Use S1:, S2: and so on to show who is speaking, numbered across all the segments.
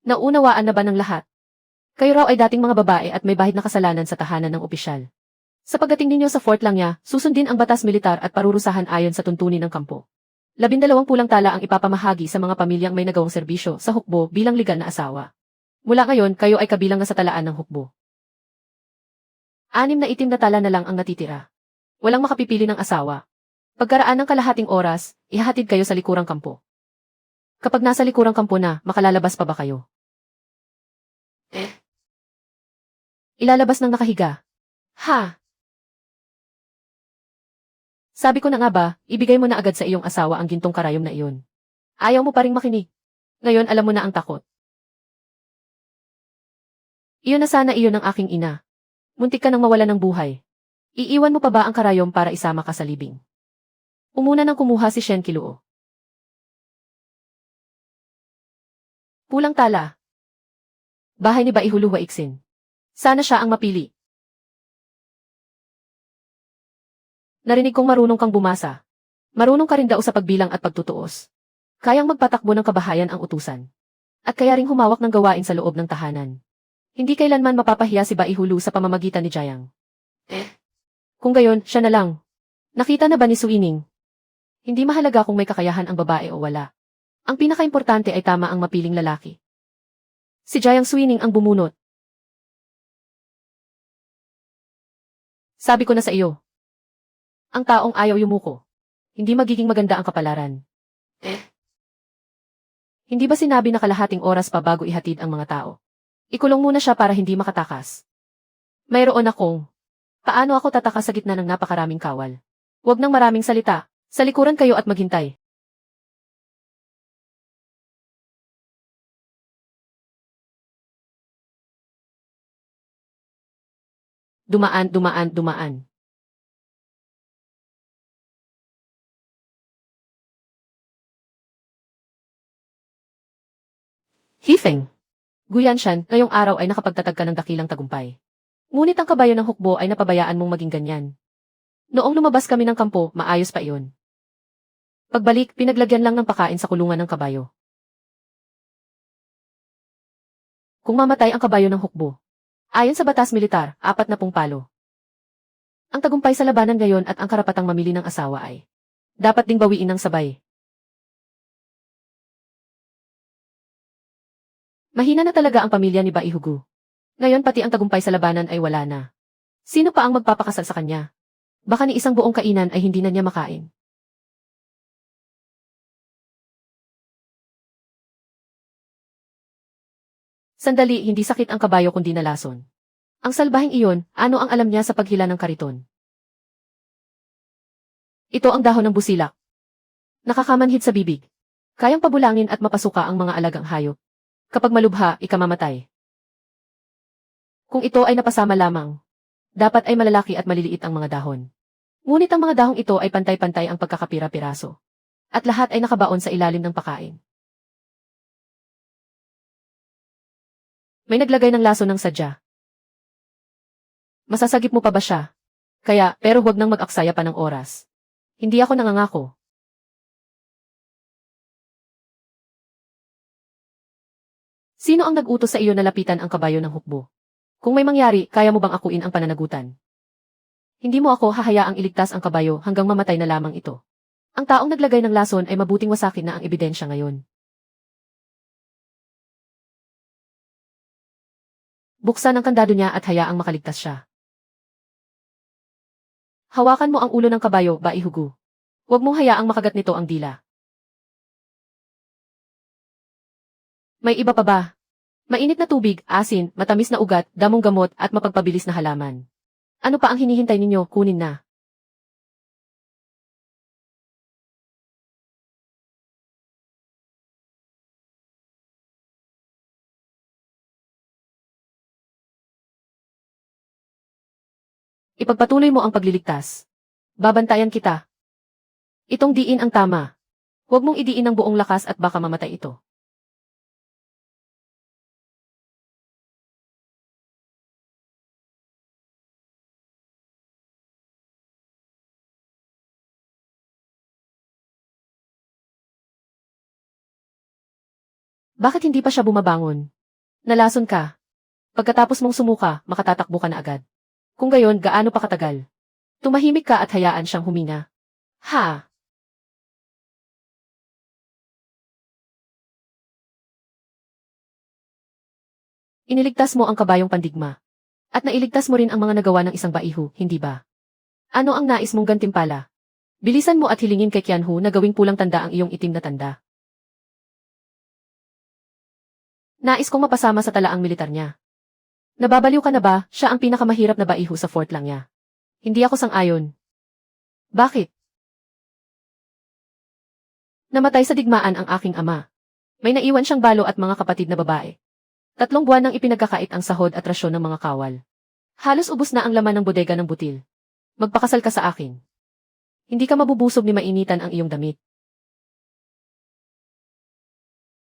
S1: Naunawaan na ba ng lahat? Kayo raw ay dating mga babae at may bahid na kasalanan sa tahanan ng opisyal. Sa pagdating ninyo sa Fort Langya, susundin ang batas militar at parurusahan ayon sa tuntunin ng kampo. 12 pulang tala ang ipapamahagi sa mga pamilyang may nagawang serbisyo sa hukbo bilang ligal na asawa. Mula ngayon, kayo ay kabilang na sa talaan ng hukbo. 6 na itim na tala na lang ang natitira. Walang makapipili ng asawa. Pagkaraan ng kalahating oras, ihahatid kayo sa likurang kampo. Kapag nasa likurang kampo na, makalalabas pa ba kayo? Ilalabas ng nakahiga. Ha? Sabi ko na nga ba, ibigay mo na agad sa iyong asawa ang gintong karayom na iyon. Ayaw mo pa ring makinig. Ngayon alam mo na ang takot. Iyon na sana iyon ng aking ina. Muntik ka nang mawala ng buhay. Iiwan mo pa ba ang karayom para isama ka sa libing? Umuna nang kumuha si Shen Kiluo. Pulang tala. Bahay ni Baihulu Waiksin. Sana siya ang mapili. Narinig kong marunong kang bumasa. Marunong ka rin daw sa pagbilang at pagtutuos. Kayang magpatakbo ng kabahayan ang utusan. At kaya ring humawak ng gawain sa loob ng tahanan. Hindi kailanman mapapahiya si Baihulu sa pamamagitan ni Jayang. Kung gayon, siya na lang. Nakita na ba ni Suining? Hindi mahalaga kung may kakayahan ang babae o wala. Ang pinakaimportante ay tama ang mapiling lalaki. Si Jayang Suining ang bumunot. Sabi ko na sa iyo. Ang taong ayaw yumuko. Hindi magiging maganda ang kapalaran. Hindi ba sinabi na kalahating oras pa bago ihatid ang mga tao? Ikulong muna siya para hindi makatakas. Mayroon akong. Paano ako tatakas sa gitna ng napakaraming kawal? Huwag nang maraming salita. Sa likuran kayo at maghintay. Dumaan, dumaan, dumaan. Hifeng. Guyanshan, ngayong araw ay nakapagtatag ka ng dakilang tagumpay. Ngunit ang kabayo ng hukbo ay napabayaan mong maging ganyan. Noong lumabas kami ng kampo, maayos pa iyon. Pagbalik, pinaglagyan lang ng pakain sa kulungan ng kabayo. Kung mamatay ang kabayo ng hukbo. Ayon sa batas militar, 40 palo. Ang tagumpay sa labanan ngayon at ang karapatang mamili ng asawa ay dapat ding bawiin ng sabay. Mahina na talaga ang pamilya ni Baihugu. Ngayon pati ang tagumpay sa labanan ay wala na. Sino pa ang magpapakasal sa kanya? Baka ni isang buong kainan ay hindi na niya makain. Sandali, hindi sakit ang kabayo kundi nalason. Ang salbahing iyon, ano ang alam niya sa paghila ng kariton? Ito ang dahon ng busilak. Nakakamanhid sa bibig. Kayang pabulangin at mapasuka ang mga alagang hayop. Kapag malubha, ikamamatay. Kung ito ay napasama lamang, dapat ay malalaki at maliliit ang mga dahon. Ngunit ang mga dahong ito ay pantay-pantay ang pagkakapira-piraso. At lahat ay nakabaon sa ilalim ng pakain. May naglagay ng laso ng sadya. Masasagip mo pa ba siya? Kaya, pero huwag nang mag-aksaya pa ng oras. Hindi ako nangangako. Sino ang nag-utos sa iyo na lapitan ang kabayo ng hukbo? Kung may mangyari, kaya mo bang akuin ang pananagutan? Hindi mo ako hahayaang iligtas ang kabayo hanggang mamatay na lamang ito. Ang taong naglagay ng lason ay mabuting wasakin na ang ebidensya ngayon. Buksan ang kandado niya at hayaang makaligtas siya. Hawakan mo ang ulo ng kabayo, Baihugu. Huwag mong hayaang makagat nito ang dila. May iba pa ba? Mainit na tubig, asin, matamis na ugat, damong gamot at mapagpabilis na halaman. Ano pa ang hinihintay ninyo? Kunin na. Ipagpatuloy mo ang pagliligtas. Babantayan kita. Itong diin ang tama. Huwag mong idiin ng buong lakas at baka mamatay ito. Bakit hindi pa siya bumabangon? Nalason ka. Pagkatapos mong sumuka, makatatakbo ka na agad. Kung gayon, gaano pa katagal? Tumahimik ka at hayaan siyang huminga. Ha? Iniligtas mo ang kabayong pandigma. At nailigtas mo rin ang mga nagawa ng isang baihu, hindi ba? Ano ang nais mong gantimpala? Bilisan mo at hilingin kay Qianhu na gawing pulang tanda ang iyong itim na tanda. Nais kong mapasama sa talaang militar niya. Nababaliw ka na ba? Siya ang pinakamahirap na baihu sa fort lang niya. Hindi ako sang-ayon. Bakit? Namatay sa digmaan ang aking ama. May naiwan siyang balo at mga kapatid na babae. 3 buwan nang ipinagkakait ang sahod at rasyon ng mga kawal. Halos ubos na ang laman ng bodega ng butil. Magpakasal ka sa akin. Hindi ka mabubusog ni mainitan ang iyong damit.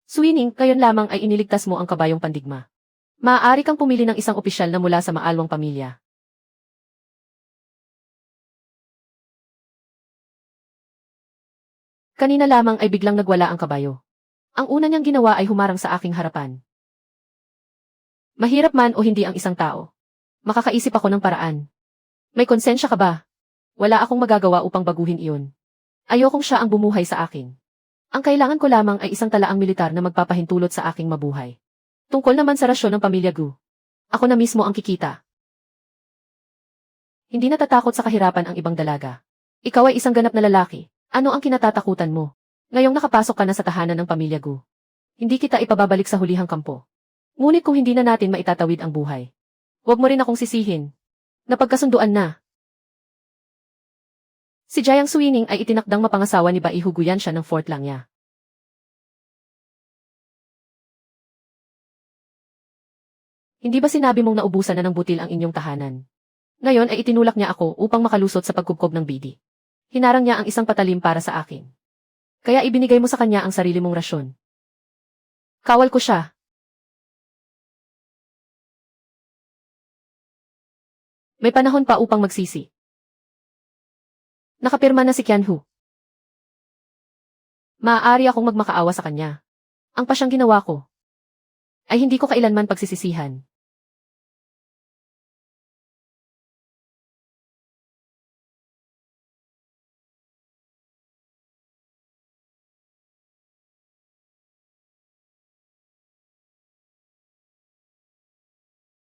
S1: Suwining, kayon lamang ay iniligtas mo ang kabayong pandigma. Maaari kang pumili ng isang opisyal na mula sa maalwang pamilya. Kanina lamang ay biglang nagwala ang kabayo. Ang una niyang ginawa ay humarang sa aking harapan. Mahirap man o hindi ang isang tao. Makakaisip ako ng paraan. May konsensya ka ba? Wala akong magagawa upang baguhin iyon. Ayokong siya ang bumuhay sa akin. Ang kailangan ko lamang ay isang talaang militar na magpapahintulot sa aking mabuhay. Tungkol naman sa rasyon ng pamilya Gu. Ako na mismo ang kikita. Hindi natatakot sa kahirapan ang ibang dalaga. Ikaw ay isang ganap na lalaki. Ano ang kinatatakutan mo? Ngayong nakapasok ka na sa tahanan ng pamilya Gu. Hindi kita ipababalik sa hulihang kampo. Ngunit kung hindi na natin maitatawid ang buhay, huwag mo rin akong sisihin. Napagkasunduan na. Si Jiang Suining ay itinakdang mapangasawa ni Baihu Guyan siya ng fort lang niya. Hindi ba sinabi mong naubusan na ng butil ang inyong tahanan? Ngayon ay itinulak niya ako upang makalusot sa pagkubkob ng bidi. Hinarang niya ang isang patalim para sa akin. Kaya ibinigay mo sa kanya ang sarili mong rasyon. Kawal ko siya. May panahon pa upang magsisi. Nakapirma na si Qianhu. Maaari akong magmakaawa sa kanya. Ang pasyang ginawa ko ay hindi ko kailanman pagsisisihan.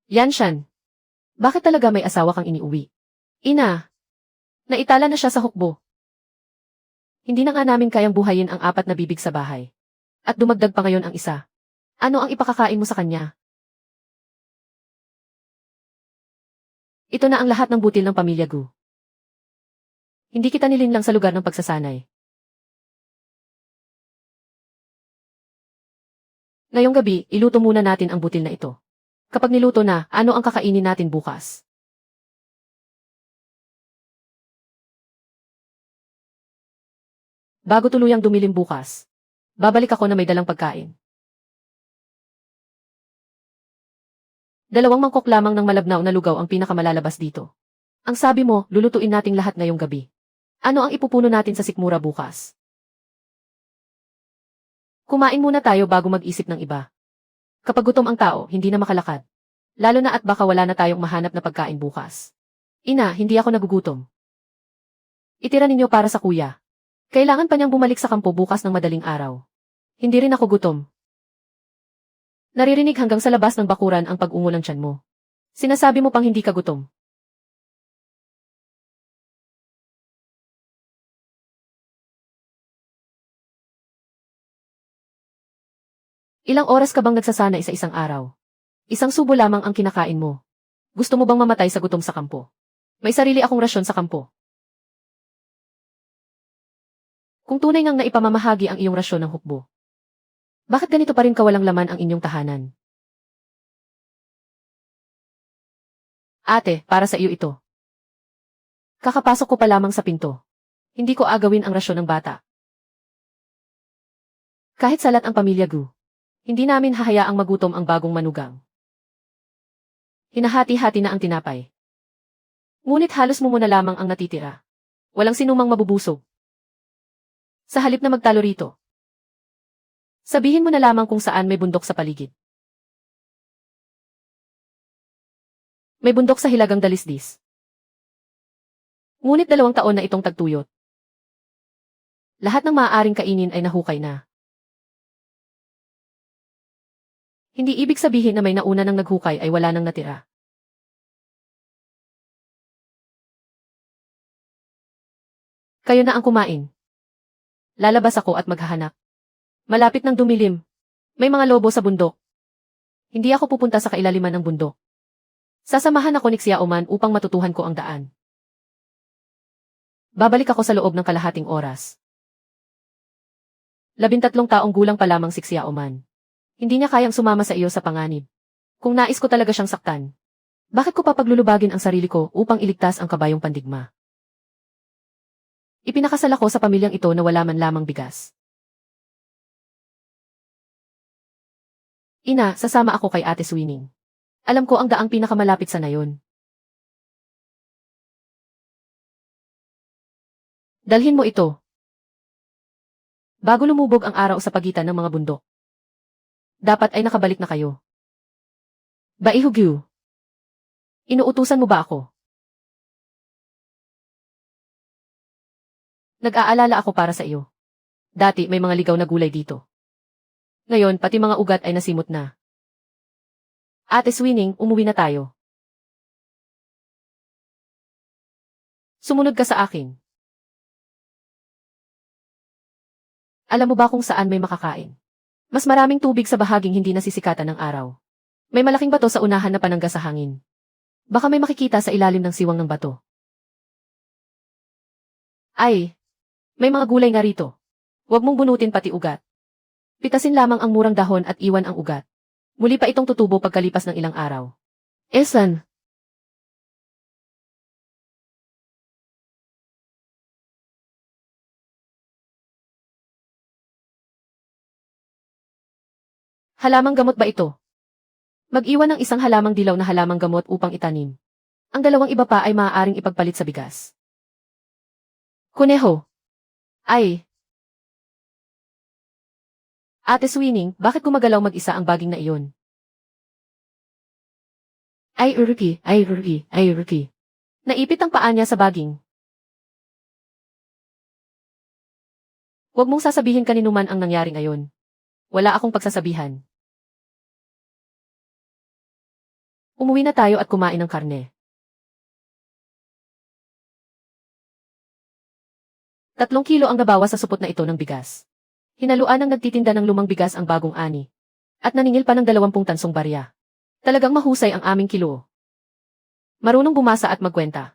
S1: Yanshan, bakit talaga may asawa kang iniuwi? Ina, naitala na siya sa hukbo. Hindi na nga namin kayang buhayin ang 4 na bibig sa bahay. At dumagdag pa ngayon ang isa. Ano ang ipakakain mo sa kanya? Ito na ang lahat ng butil ng pamilya Gu. Hindi kita nilinlang sa lugar ng pagsasanay. Ngayong gabi, iluto muna natin ang butil na ito. Kapag niluto na, ano ang kakainin natin bukas? Bago tuluyang dumilim bukas, babalik ako na may dalang pagkain. 2 mangkok lamang ng malabnaw na lugaw ang pinakamalalabas dito. Ang sabi mo, lulutuin nating lahat ngayong gabi. Ano ang ipupuno natin sa sikmura bukas? Kumain muna tayo bago mag-isip ng iba. Kapag gutom ang tao, hindi na makalakad. Lalo na at baka wala na tayong mahanap na pagkain bukas. Ina, hindi ako nagugutom. Itira ninyo para sa kuya. Kailangan pa niyang bumalik sa kampo bukas ng madaling araw. Hindi rin ako gutom. Naririnig hanggang sa labas ng bakuran ang pag-ungo ng tiyan mo. Sinasabi mo pang hindi ka gutom. Ilang oras ka bang nagsasanay sa isang araw? Isang subo lamang ang kinakain mo. Gusto mo bang mamatay sa gutom sa kampo? May sarili akong rasyon sa kampo. Kung tunay ngang naipamamahagi ang iyong rasyon ng hukbo, bakit ganito pa rin kawalang laman ang inyong tahanan? Ate, para sa iyo ito. Kakapasok ko pa lamang sa pinto. Hindi ko agawin ang rasyon ng bata. Kahit salat ang pamilya Gu, hindi namin hahayaang magutom ang bagong manugang. Hinahati-hati na ang tinapay. Ngunit halos mo muna lamang ang natitira. Walang sinumang mabubusog. Sa halip na magtalo rito, sabihin mo na lamang kung saan may bundok sa paligid. May bundok sa hilagang dalisdis. Ngunit 2 taon na itong tagtuyot. Lahat ng maaaring kainin ay nahukay na. Hindi ibig sabihin na may nauna nang naghukay ay wala nang natira. Kayo na ang kumain. Lalabas ako at maghahanap. Malapit ng dumilim. May mga lobo sa bundok. Hindi ako pupunta sa kailaliman ng bundok. Sasamahan ako ni Xiaoman upang matutuhan ko ang daan. Babalik ako sa loob ng kalahating oras. 13 taong gulang pa lamang si Xiaoman. Hindi niya kayang sumama sa iyo sa panganib. Kung nais ko talaga siyang saktan, bakit ko papaglulubagin ang sarili ko upang iligtas ang kabayong pandigma? Ipinakasal ako sa pamilyang ito na wala man lamang bigas. Ina, sasama ako kay Ate Swining. Alam ko ang daang pinakamalapit sa nayon. Dalhin mo ito. Bago lumubog ang araw sa pagitan ng mga bundok. Dapat ay nakabalik na kayo. Baihugyu. Inuutusan mo ba ako? Nag-aalala ako para sa iyo. Dati may mga ligaw na gulay dito. Ngayon pati mga ugat ay nasimot na. Ate Swining, umuwi na tayo. Sumunod ka sa akin. Alam mo ba kung saan may makakain? Mas maraming tubig sa bahaging hindi nasisikatan ng araw. May malaking bato sa unahan na panangga sa hangin. Baka may makikita sa ilalim ng siwang ng bato. Ay, may mga gulay nga rito. Huwag mong bunutin pati ugat. Pitasin lamang ang murang dahon at iwan ang ugat. Muli pa itong tutubo pagkalipas ng ilang araw. Esan. Halamang gamot ba ito? Mag-iwan ng isang halamang dilaw na halamang gamot upang itanim. Ang dalawang iba pa ay maaaring ipagpalit sa bigas. Kuneho. Ay. Ate Swining, bakit gumagalaw mag-isa ang baging na iyon? Ay Ruki. Naipit ang paa niya sa baging. Huwag mong sasabihin kanino man ang nangyari ngayon. Wala akong pagsasabihan. Umuwi na tayo at kumain ng karne. 3 kilo ang nabawas sa supot na ito ng bigas. Hinaluan ng nagtitinda ng lumang bigas ang bagong ani. At naningil pa ng 20 tansong barya. Talagang mahusay ang aming kilo. Marunong bumasa at magkwenta.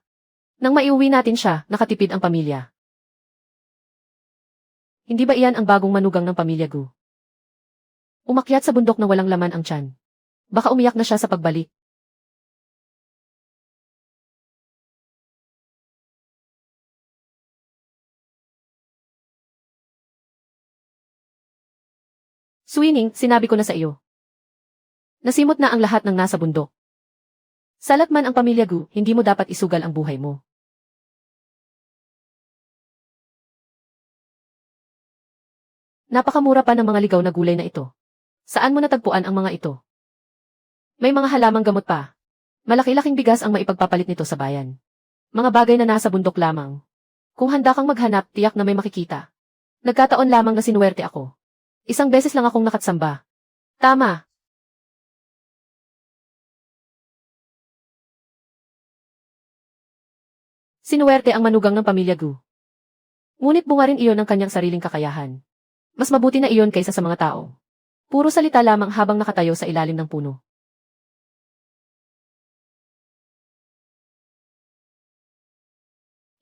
S1: Nang maiuwi natin siya, nakatipid ang pamilya. Hindi ba iyan ang bagong manugang ng pamilya Gu? Umakyat sa bundok na walang laman ang tiyan. Baka umiyak na siya sa pagbalik. Swining, sinabi ko na sa iyo. Nasimot na ang lahat ng nasa bundok. Salat man ang pamilya Gu, hindi mo dapat isugal ang buhay mo. Napakamura pa ng mga ligaw na gulay na ito. Saan mo natagpuan ang mga ito? May mga halamang gamot pa. Malaki-laking bigas ang maipagpapalit nito sa bayan. Mga bagay na nasa bundok lamang. Kung handa kang maghanap, tiyak na may makikita. Nagkataon lamang na sinuwerte ako. Isang beses lang akong nakatsamba. Tama. Sinuwerte ang manugang ng pamilya Gu. Ngunit bunga rin iyon ng kanyang sariling kakayahan. Mas mabuti na iyon kaysa sa mga tao. Puro salita lamang habang nakatayo sa ilalim ng puno.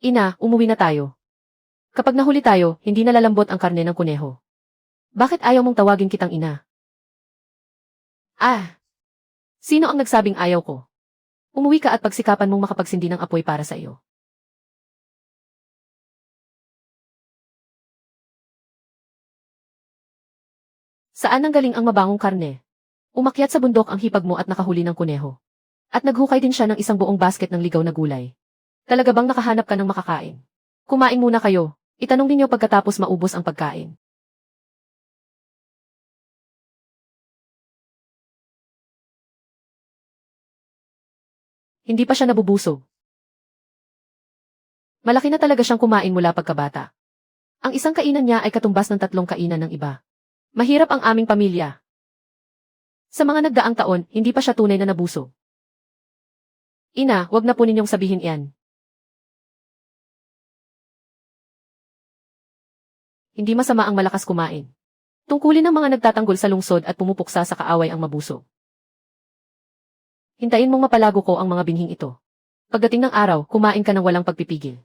S1: Ina, umuwi na tayo. Kapag nahuli tayo, hindi nalalambot ang karne ng kuneho. Bakit ayaw mong tawagin kitang ina? Ah! Sino ang nagsabing ayaw ko? Umuwi ka at pagsikapan mong makapagsindi ng apoy para sa iyo. Saan nanggaling ang mabangong karne? Umakyat sa bundok ang hipag mo at nakahuli ng kuneho. At naghukay din siya ng isang buong basket ng ligaw na gulay. Talaga bang nakahanap ka ng makakain? Kumain muna kayo. Itanong ninyo pagkatapos maubos ang pagkain. Hindi pa siya nabubusog. Malaki na talaga siyang kumain mula pagkabata. Ang isang kainan niya ay katumbas ng 3 kainan ng iba. Mahirap ang aming pamilya. Sa mga nagdaang taon, hindi pa siya tunay na nabusog. Ina, wag na po ninyong sabihin iyan. Hindi masama ang malakas kumain. Tungkulin ng mga nagtatanggol sa lungsod at pumupuksa sa kaaway ang mabusog. Hintayin mong mapalago ko ang mga binhing ito. Pagdating ng araw, kumain ka ng walang pagpipigil.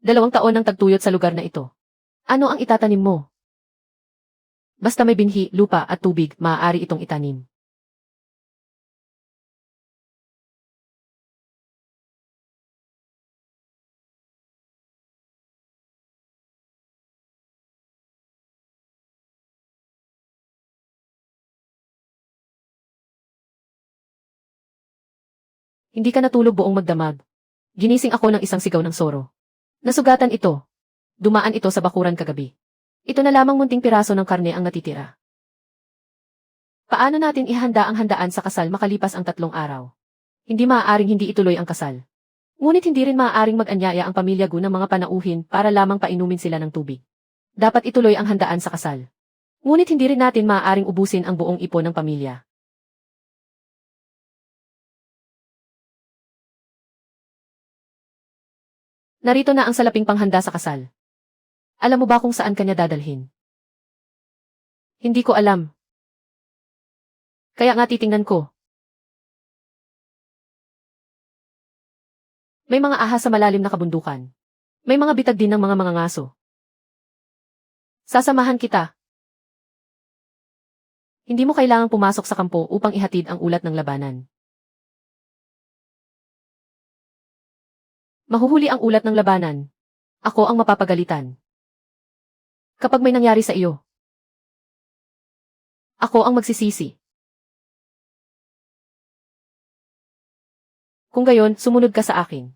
S1: 2 taon nang tagtuyot sa lugar na ito. Ano ang itatanim mo? Basta may binhi, lupa at tubig, maaari itong itanim. Hindi ka natulog buong magdamag. Ginising ako ng isang sigaw ng soro. Nasugatan ito. Dumaan ito sa bakuran kagabi. Ito na lamang munting piraso ng karne ang natitira. Paano natin ihanda ang handaan sa kasal makalipas ang 3 araw? Hindi maaaring hindi ituloy ang kasal. Ngunit hindi rin maaaring mag-anyaya ang pamilya Gu ng mga panauhin para lamang painumin sila ng tubig. Dapat ituloy ang handaan sa kasal. Ngunit hindi rin natin maaaring ubusin ang buong ipon ng pamilya. Narito na ang salaping panghanda sa kasal. Alam mo ba kung saan kanya dadalhin? Hindi ko alam. Kaya nga titingnan ko. May mga ahas sa malalim na kabundukan. May mga bitag din ng mga ngaso. Sasamahan kita. Hindi mo kailangang pumasok sa kampo upang ihatid ang ulat ng labanan. Mahuhuli ang ulat ng labanan. Ako ang mapapagalitan. Kapag may nangyari sa iyo, ako ang magsisisi. Kung gayon, sumunod ka sa akin.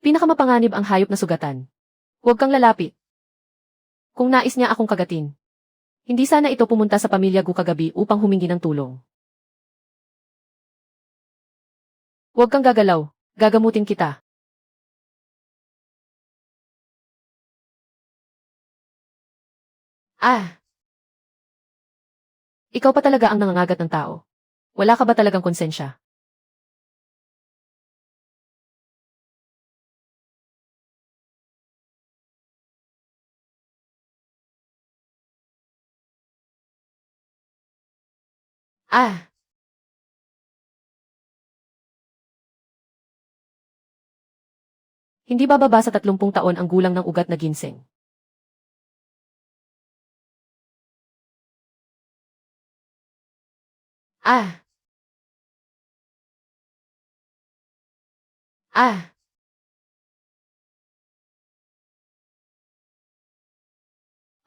S1: Pinakamapanganib ang hayop na sugatan. Huwag kang lalapit. Kung nais niya akong kagatin. Hindi sana ito pumunta sa pamilya Gu kagabi upang humingi ng tulong. Huwag kang gagalaw, gagamutin kita. Ikaw pa talaga ang nangangagat ng tao. Wala ka ba talagang konsensya? Hindi bababa sa 30 taon ang gulang ng ugat na ginseng. Ah! Ah!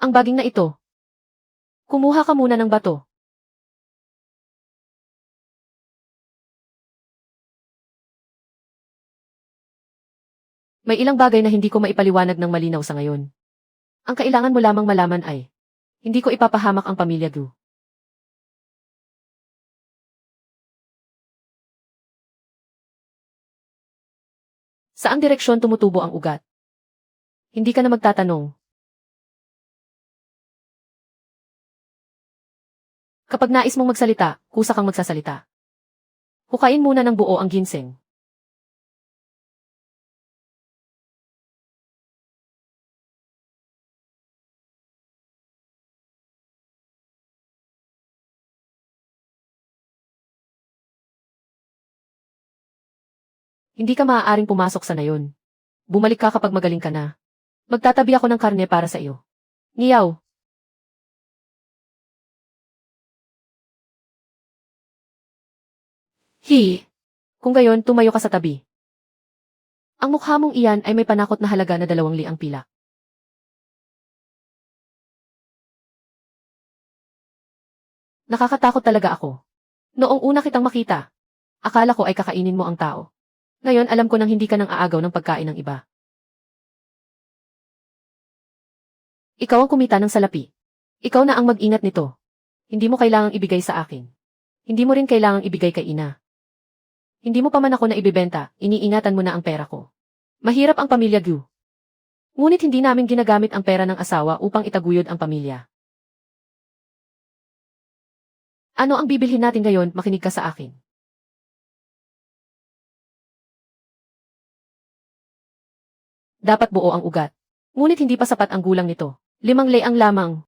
S1: Ang baging na ito. Kumuha ka muna ng bato. May ilang bagay na hindi ko maipaliwanag ng malinaw sa ngayon. Ang kailangan mo lamang malaman ay, hindi ko ipapahamak ang pamilya Gu. Saang direksyon tumutubo ang ugat? Hindi ka na magtatanong. Kapag nais mong magsalita, kusa kang magsasalita. Hukain muna ng buo ang ginseng. Hindi ka maaaring pumasok sa nayon. Bumalik ka kapag magaling ka na. Magtatabi ako ng karne para sa iyo. Ngiyaw. Kung gayon, tumayo ka sa tabi. Ang mukha mong iyan ay may panakot na halaga na 200 pilak. Nakakatakot talaga ako. Noong una kitang makita, akala ko ay kakainin mo ang tao. Ngayon alam ko nang hindi ka nang aagaw ng pagkain ng iba. Ikaw ang kumita ng salapi. Ikaw na ang mag-ingat nito. Hindi mo kailangang ibigay sa akin. Hindi mo rin kailangang ibigay kay ina. Hindi mo pa man ako na ibibenta, iniingatan mo na ang pera ko. Mahirap ang pamilya Gu. Ngunit hindi namin ginagamit ang pera ng asawa upang itaguyod ang pamilya. Ano ang bibilhin natin ngayon, makinig ka sa akin. Dapat buo ang ugat. Ngunit hindi pa sapat ang gulang nito. 5 leang lamang.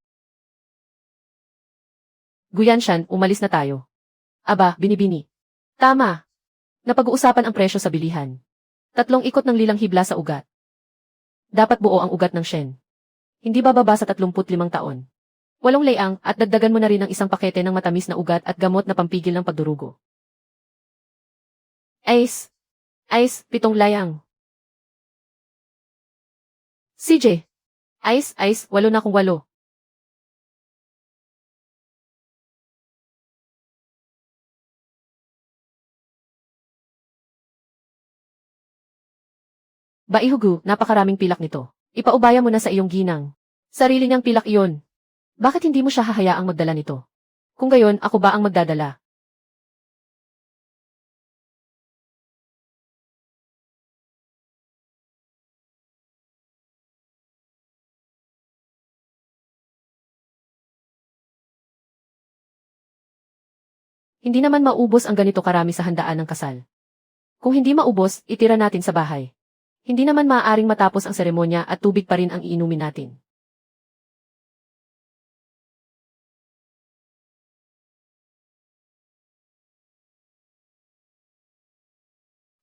S1: Guyanshan, umalis na tayo. Aba, binibini. Tama. Napag-uusapan ang presyo sa bilihan. 3 ikot ng lilang hibla sa ugat. Dapat buo ang ugat ng Shen. Hindi bababa sa 35 taon. 8 leang at dagdagan mo na rin ang isang pakete ng matamis na ugat at gamot na pampigil ng pagdurugo. Ice. 7 layang. CJ. Ice, 8 na kung 8. Baihugu, napakaraming pilak nito. Ipaubaya mo na sa iyong ginang. Sarili niyang pilak iyon. Bakit hindi mo siya hahayaang magdala nito? Kung gayon, ako ba ang magdadala? Hindi naman maubos ang ganito karami sa handaan ng kasal. Kung hindi maubos, itira natin sa bahay. Hindi naman maaaring matapos ang seremonya at tubig pa rin ang iinumin natin.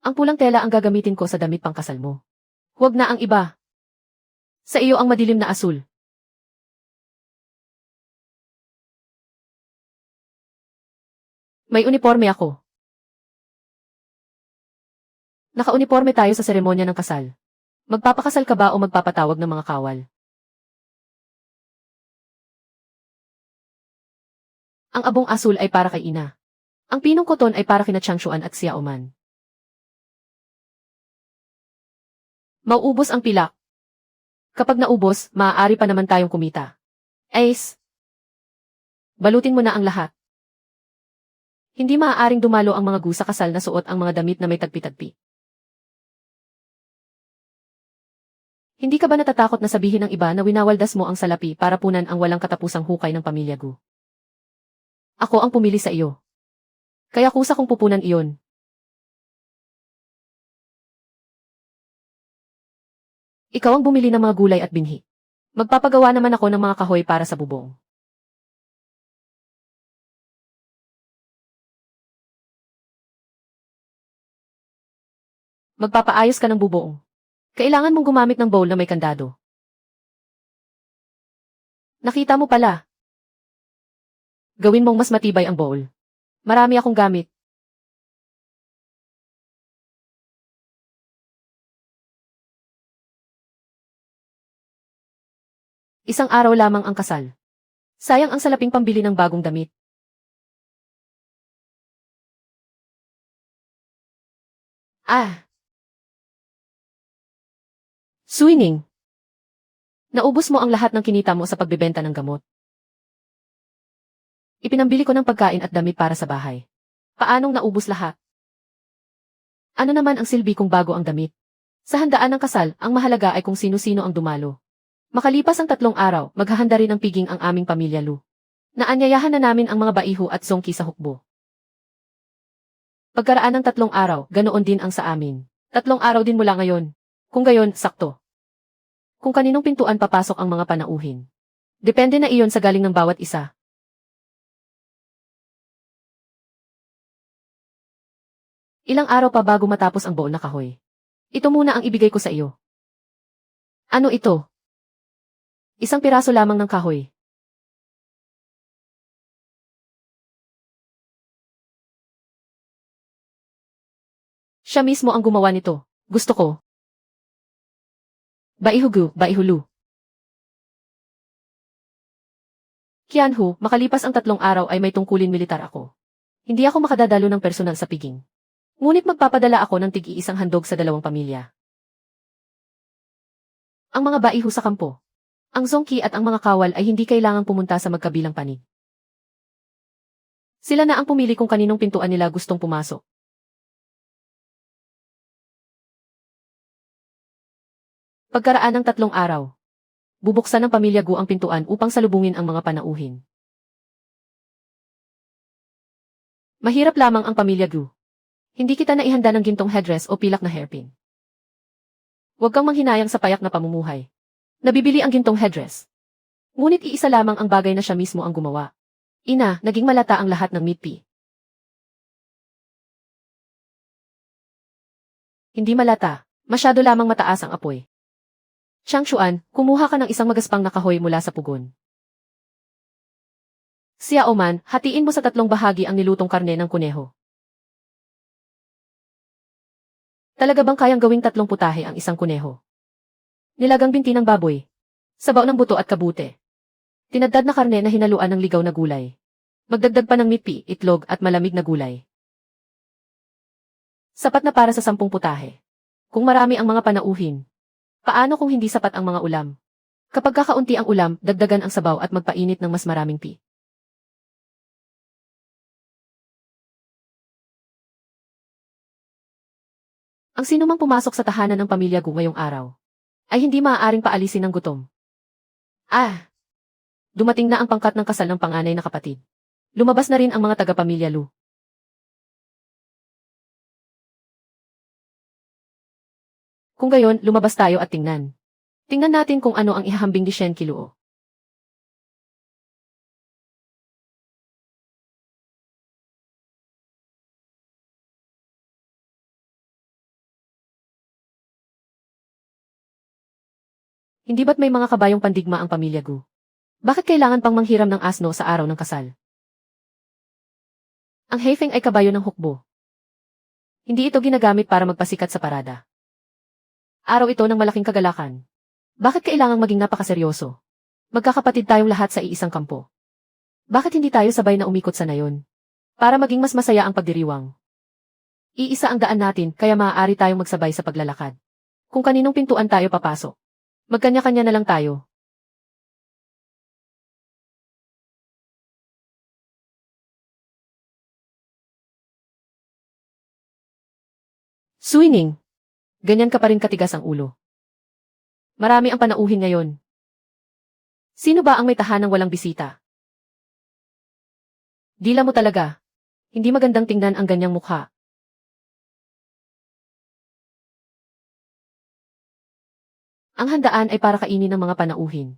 S1: Ang pulang tela ang gagamitin ko sa damit pangkasal mo. Huwag na ang iba. Sa iyo ang madilim na asul. May uniforme ako. Naka-uniforme tayo sa seremonya ng kasal. Magpapakasal ka ba o magpapatawag ng mga kawal? Ang abong asul ay para kay ina. Ang pinong koton ay para kina Changshuan at Xiaoman. Mauubos ang pilak. Kapag naubos, maaari pa naman tayong kumita. Ace. Balutin mo na ang lahat. Hindi maaaring dumalo ang mga gu sa kasal na suot ang mga damit na may tagpi-tagpi. Hindi ka ba natatakot na sabihin ng iba na winawaldas mo ang salapi para punan ang walang katapusang hukay ng pamilya gu? Ako ang pumili sa iyo. Kaya kusa kong pupunan iyon. Ikaw ang bumili ng mga gulay at binhi. Magpapagawa naman ako ng mga kahoy para sa bubong. Magpapaayos ka ng bubong. Kailangan mong gumamit ng bowl na may kandado. Nakita mo pala. Gawin mong mas matibay ang bowl. Marami akong gamit. Isang araw lamang ang kasal. Sayang ang salaping pambili ng bagong damit. Ah! Swinging! Naubos mo ang lahat ng kinita mo sa pagbebenta ng gamot. Ipinambili ko ng pagkain at damit para sa bahay. Paanong naubos lahat? Ano naman ang silbi kung bago ang damit? Sa handaan ng kasal, ang mahalaga ay kung sino-sino ang dumalo. Makalipas ang 3 araw, maghahanda rin ng piging ang aming pamilya Lu. Naanyayahan na namin ang mga baiho at songki sa hukbo. Pagkaraan ng 3 araw, ganoon din ang sa amin. 3 araw din mula ngayon. Kung gayon, sakto. Kung kaninong pintuan papasok ang mga panauhin. Depende na iyon sa galing ng bawat isa. Ilang araw pa bago matapos ang bowl na kahoy. Ito muna ang ibigay ko sa iyo. Ano ito? Isang piraso lamang ng kahoy. Siya mismo ang gumawa nito. Gusto ko. Baihugu, baihulu. Qianhu, makalipas ang 3 araw ay may tungkulin militar ako. Hindi ako makadadalo ng personal sa piging. Ngunit magpapadala ako ng tig-iisang handog sa 2 pamilya. Ang mga baiho sa kampo. Ang Zongki at ang mga kawal ay hindi kailangang pumunta sa magkabilang panig. Sila na ang pumili kung kaninong pintuan nila gustong pumasok. Pagkaraan ng 3 araw, bubuksan ng pamilya Gu ang pintuan upang salubungin ang mga panauhin. Mahirap lamang ang pamilya Gu. Hindi kita naihanda ng gintong headdress o pilak na hairpin. Huwag kang manghinayang sa payak na pamumuhay. Nabibili ang gintong headdress. Ngunit iisa lamang ang bagay na siya mismo ang gumawa. Ina, naging malata ang lahat ng mitpi. Hindi malata, masyado lamang mataas ang apoy. Chang Xuan, kumuha ka ng isang magaspang na kahoy mula sa pugon. Xiao Man, hatiin mo sa 3 bahagi ang nilutong karne ng kuneho. Talaga bang kayang gawing 3 putahe ang isang kuneho? Nilagang binti ng baboy. Sabaw ng buto at kabute. Tinadtad na karne na hinaluan ng ligaw na gulay. Magdagdag pa ng mitpi, itlog at malamig na gulay. Sapat na para sa 10 putahe. Kung marami ang mga panauhin. Paano kung hindi sapat ang mga ulam? Kapag kakaunti ang ulam, dagdagan ang sabaw at magpainit ng mas maraming pi. Ang sinumang pumasok sa tahanan ng pamilya Gu ngayong araw, ay hindi maaaring paalisin ng gutom. Dumating na ang pangkat ng kasal ng panganay na kapatid. Lumabas na rin ang mga taga-pamilya Lu. Kung gayon, lumabas tayo at tingnan. Tingnan natin kung ano ang ihahambing ni Shen Qiluo. Hindi ba't may mga kabayong pandigma ang pamilya Gu? Bakit kailangan pang manghiram ng asno sa araw ng kasal? Ang Heifeng ay kabayo ng hukbo. Hindi ito ginagamit para magpasikat sa parada. Araw ito ng malaking kagalakan. Bakit kailangang maging napakaseryoso? Magkakapatid tayong lahat sa iisang kampo. Bakit hindi tayo sabay na umikot sa nayon? Para maging mas masaya ang pagdiriwang. Iisa ang daan natin kaya maaari tayong magsabay sa paglalakad. Kung kaninong pintuan tayo papasok. Magkanya-kanya na lang tayo. Suining. Ganyan ka pa rin katigas ang ulo. Marami ang panauhin ngayon. Sino ba ang may tahanang walang bisita? Dila mo talaga. Hindi magandang tingnan ang ganyang mukha. Ang handaan ay para kainin ng mga panauhin.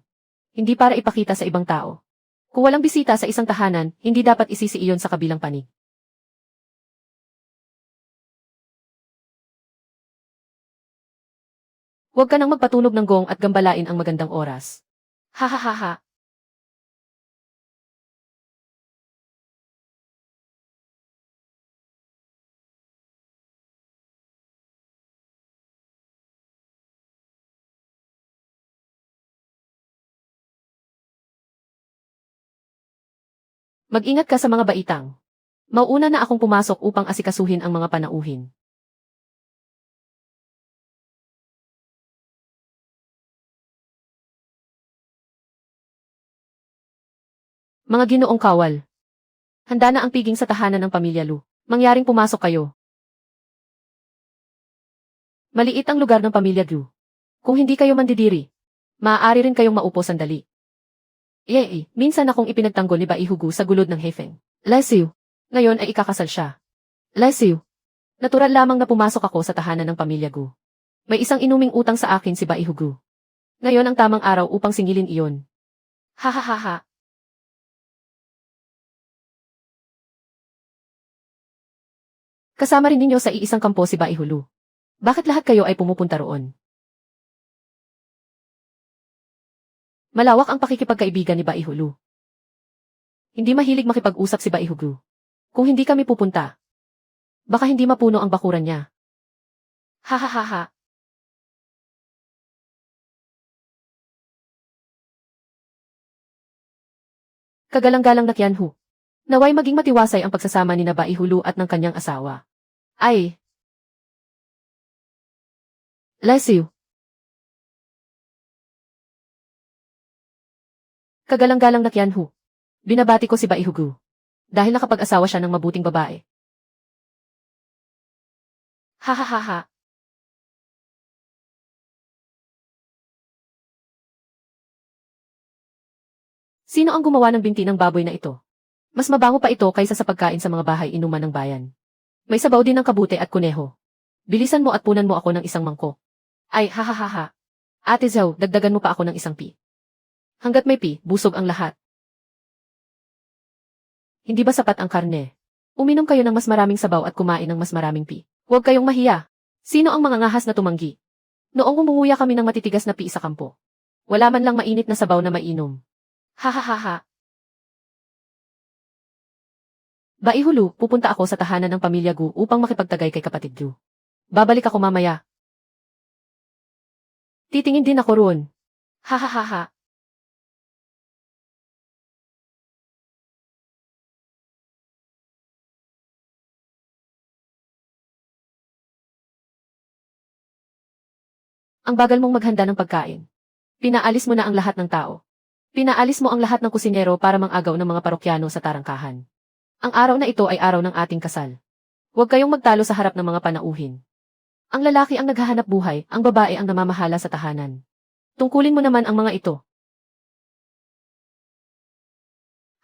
S1: Hindi para ipakita sa ibang tao. Kung walang bisita sa isang tahanan, hindi dapat isisi iyon sa kabilang panig. Huwag ka nang magpatunog ng gong at gambalain ang magandang oras. Ha ha ha ha. Mag-ingat ka sa mga baitang. Mauuna na akong pumasok upang asikasuhin ang mga panauhin. Mga ginoong kawal. Handa na ang piging sa tahanan ng pamilya Lu. Mangyaring pumasok kayo. Maliit ang lugar ng pamilya Gu. Kung hindi kayo mandidiri, maaari rin kayong maupo sandali. Minsan akong ipinagtanggol ni Baihugu sa gulod ng Hefeng. Lesiu. Ngayon ay ikakasal siya. Lesiu. Natural lamang na pumasok ako sa tahanan ng pamilya Gu. May isang inuming utang sa akin si Baihugu. Ngayon ang tamang araw upang singilin iyon. Ha ha ha ha. Kasama rin ninyo sa iisang kampo si Baihulu. Bakit lahat kayo ay pumupunta roon? Malawak ang pakikipagkaibigan ni Baihulu. Hindi mahilig makipag-usap si Baihugu. Kung hindi kami pupunta, baka hindi mapuno ang bakuran niya. Ha ha ha ha. Kagalang-galang na Qianhu. Naway maging matiwasay ang pagsasama ni na Baihulu at ng kanyang asawa. Ay! Lesiu. Kagalang-galang na Qianhu. Binabati ko si Baihugu. Dahil nakapag-asawa siya ng mabuting babae. Ha ha ha ha. Sino ang gumawa ng binti ng baboy na ito? Mas mabango pa ito kaysa sa pagkain sa mga bahay inuman ng bayan. May sabaw din ng kabute at kuneho. Bilisan mo at punan mo ako ng isang mangkok. Ay, ha ha ha ha. Ate Zhao, dagdagan mo pa ako ng isang pi. Hanggat may pi, busog ang lahat. Hindi ba sapat ang karne? Uminom kayo ng mas maraming sabaw at kumain ng mas maraming pi. Huwag kayong mahiya. Sino ang mga ngahas na tumanggi? Noong umunguya kami ng matitigas na pi sa kampo. Wala man lang mainit na sabaw na mainom. Ha ha ha ha. Baihulu, pupunta ako sa tahanan ng pamilya Gu upang makipagtagay kay kapatid Gu. Babalik ako mamaya. Titingin din ako roon. Ha ha ha ha. Ang bagal mong maghanda ng pagkain. Pinaalis mo na ang lahat ng tao. Pinaalis mo ang lahat ng kusinero para mangagaw ng mga parokyano sa tarangkahan. Ang araw na ito ay araw ng ating kasal. Huwag kayong magtalo sa harap ng mga panauhin. Ang lalaki ang naghahanap buhay, ang babae ang namamahala sa tahanan. Tungkulin mo naman ang mga ito.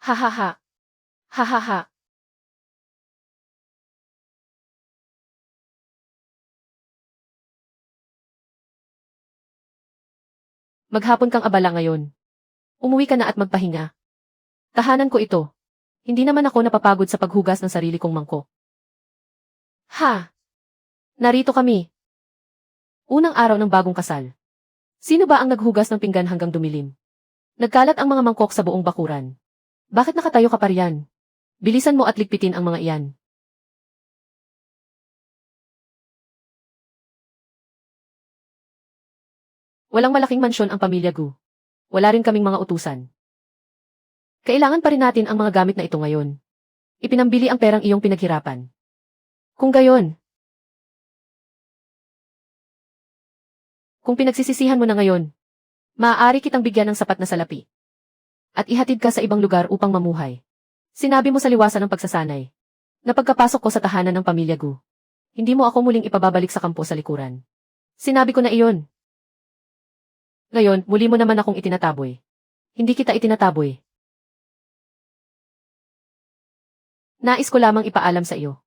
S1: Ha ha ha. Ha ha ha. Maghapon kang abala ngayon. Umuwi ka na at magpahinga. Tahanan ko ito. Hindi naman ako napapagod sa paghugas ng sarili kong mangkok. Ha! Narito kami. Unang araw ng bagong kasal. Sino ba ang naghugas ng pinggan hanggang dumilim? Nagkalat ang mga mangkok sa buong bakuran. Bakit nakatayo ka pa riyan? Bilisan mo at ligpitin ang mga iyan. Walang malaking mansyon ang pamilya Gu. Wala rin kaming mga utusan. Kailangan pa rin natin ang mga gamit na ito ngayon. Ipinambili ang perang iyong pinaghirapan. Kung gayon, kung pinagsisisihan mo na ngayon, maaari kitang bigyan ng sapat na salapi. At ihatid ka sa ibang lugar upang mamuhay. Sinabi mo sa liwasan ng pagsasanay. Na pagkapasok ko sa tahanan ng pamilya Gu, hindi mo ako muling ipababalik sa kampo sa likuran. Sinabi ko na iyon. Ngayon, muli mo naman akong itinataboy. Hindi kita itinataboy. Nais ko lamang ipaalam sa iyo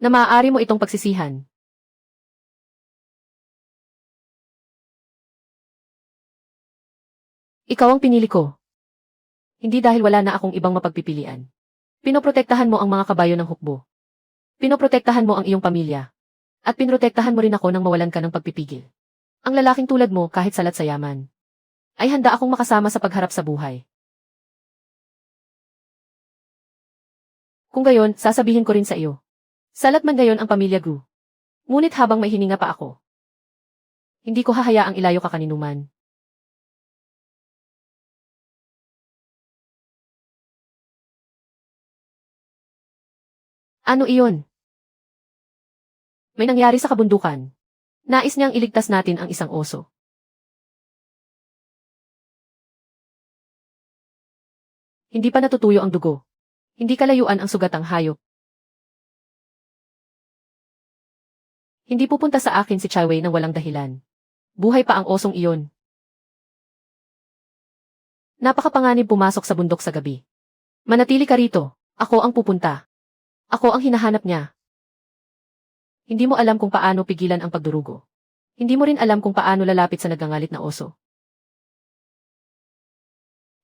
S1: na maaari mo itong pagsisihan. Ikaw ang pinili ko. Hindi dahil wala na akong ibang mapagpipilian. Pinoprotektahan mo ang mga kabayo ng hukbo. Pinoprotektahan mo ang iyong pamilya. At pinrotektahan mo rin ako nang mawalan ka ng pagpipigil. Ang lalaking tulad mo kahit salat sa yaman, ay handa akong makasama sa pagharap sa buhay. Kung gayon, sasabihin ko rin sa iyo. Salat man gayon ang pamilya Gu. Ngunit habang may hininga pa ako, hindi ko hahayaang ilayo ka kaninuman. Ano iyon? May nangyari sa kabundukan. Nais niyang iligtas natin ang isang oso. Hindi pa natutuyo ang dugo. Hindi kalayuan ang sugatang hayop. Hindi pupunta sa akin si Chaiwei nang walang dahilan. Buhay pa ang osong iyon. Napakapanganib pumasok sa bundok sa gabi. Manatili ka rito. Ako ang pupunta. Ako ang hinahanap niya. Hindi mo alam kung paano pigilan ang pagdurugo. Hindi mo rin alam kung paano lalapit sa nagangalit na oso.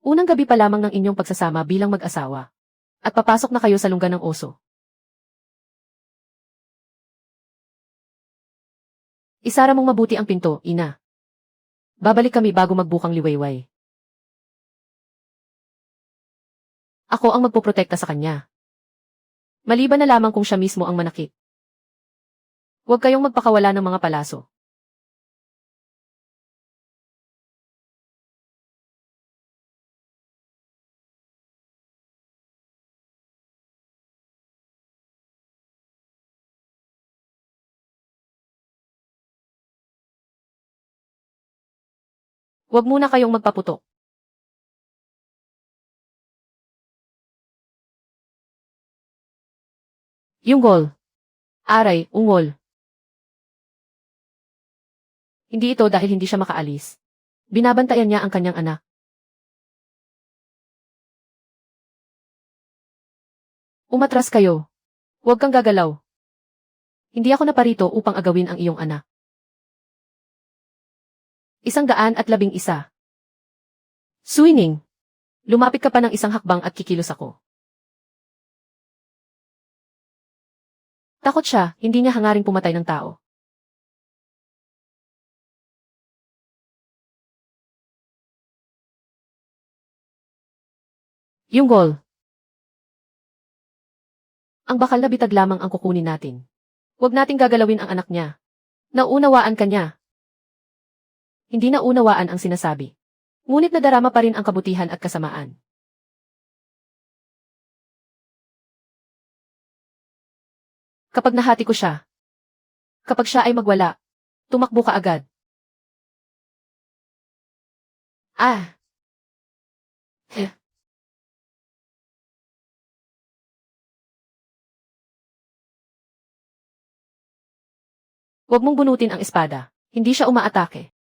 S1: Unang gabi pa lamang ng inyong pagsasama bilang mag-asawa. At papasok na kayo sa lunggan ng oso. Isara mong mabuti ang pinto, ina. Babalik kami bago magbukang liwayway. Ako ang magpoprotekta sa kanya. Maliban na lamang kung siya mismo ang manakit. Huwag kayong magpakawala ng mga palaso. Huwag muna kayong magpaputok. Yunggol. Aray, ungol. Hindi ito dahil hindi siya makaalis. Binabantayan niya ang kanyang anak. Umatras kayo. Huwag kang gagalaw. Hindi ako naparito upang agawin ang iyong anak. 111. Swinging. Lumapit ka pa ng isang hakbang at kikilos ako. Takot siya, hindi niya hangaring pumatay ng tao. Yunggol. Ang bakal na bitag lamang ang kukunin natin. Huwag nating gagalawin ang anak niya. Naunawaan ka niya. Hindi naunawaan ang sinasabi. Ngunit nadarama pa rin ang kabutihan at kasamaan. Kapag nahati ko siya, kapag siya ay magwala, tumakbo ka agad. Ah! Huwag mong bunutin ang espada. Hindi siya umaatake.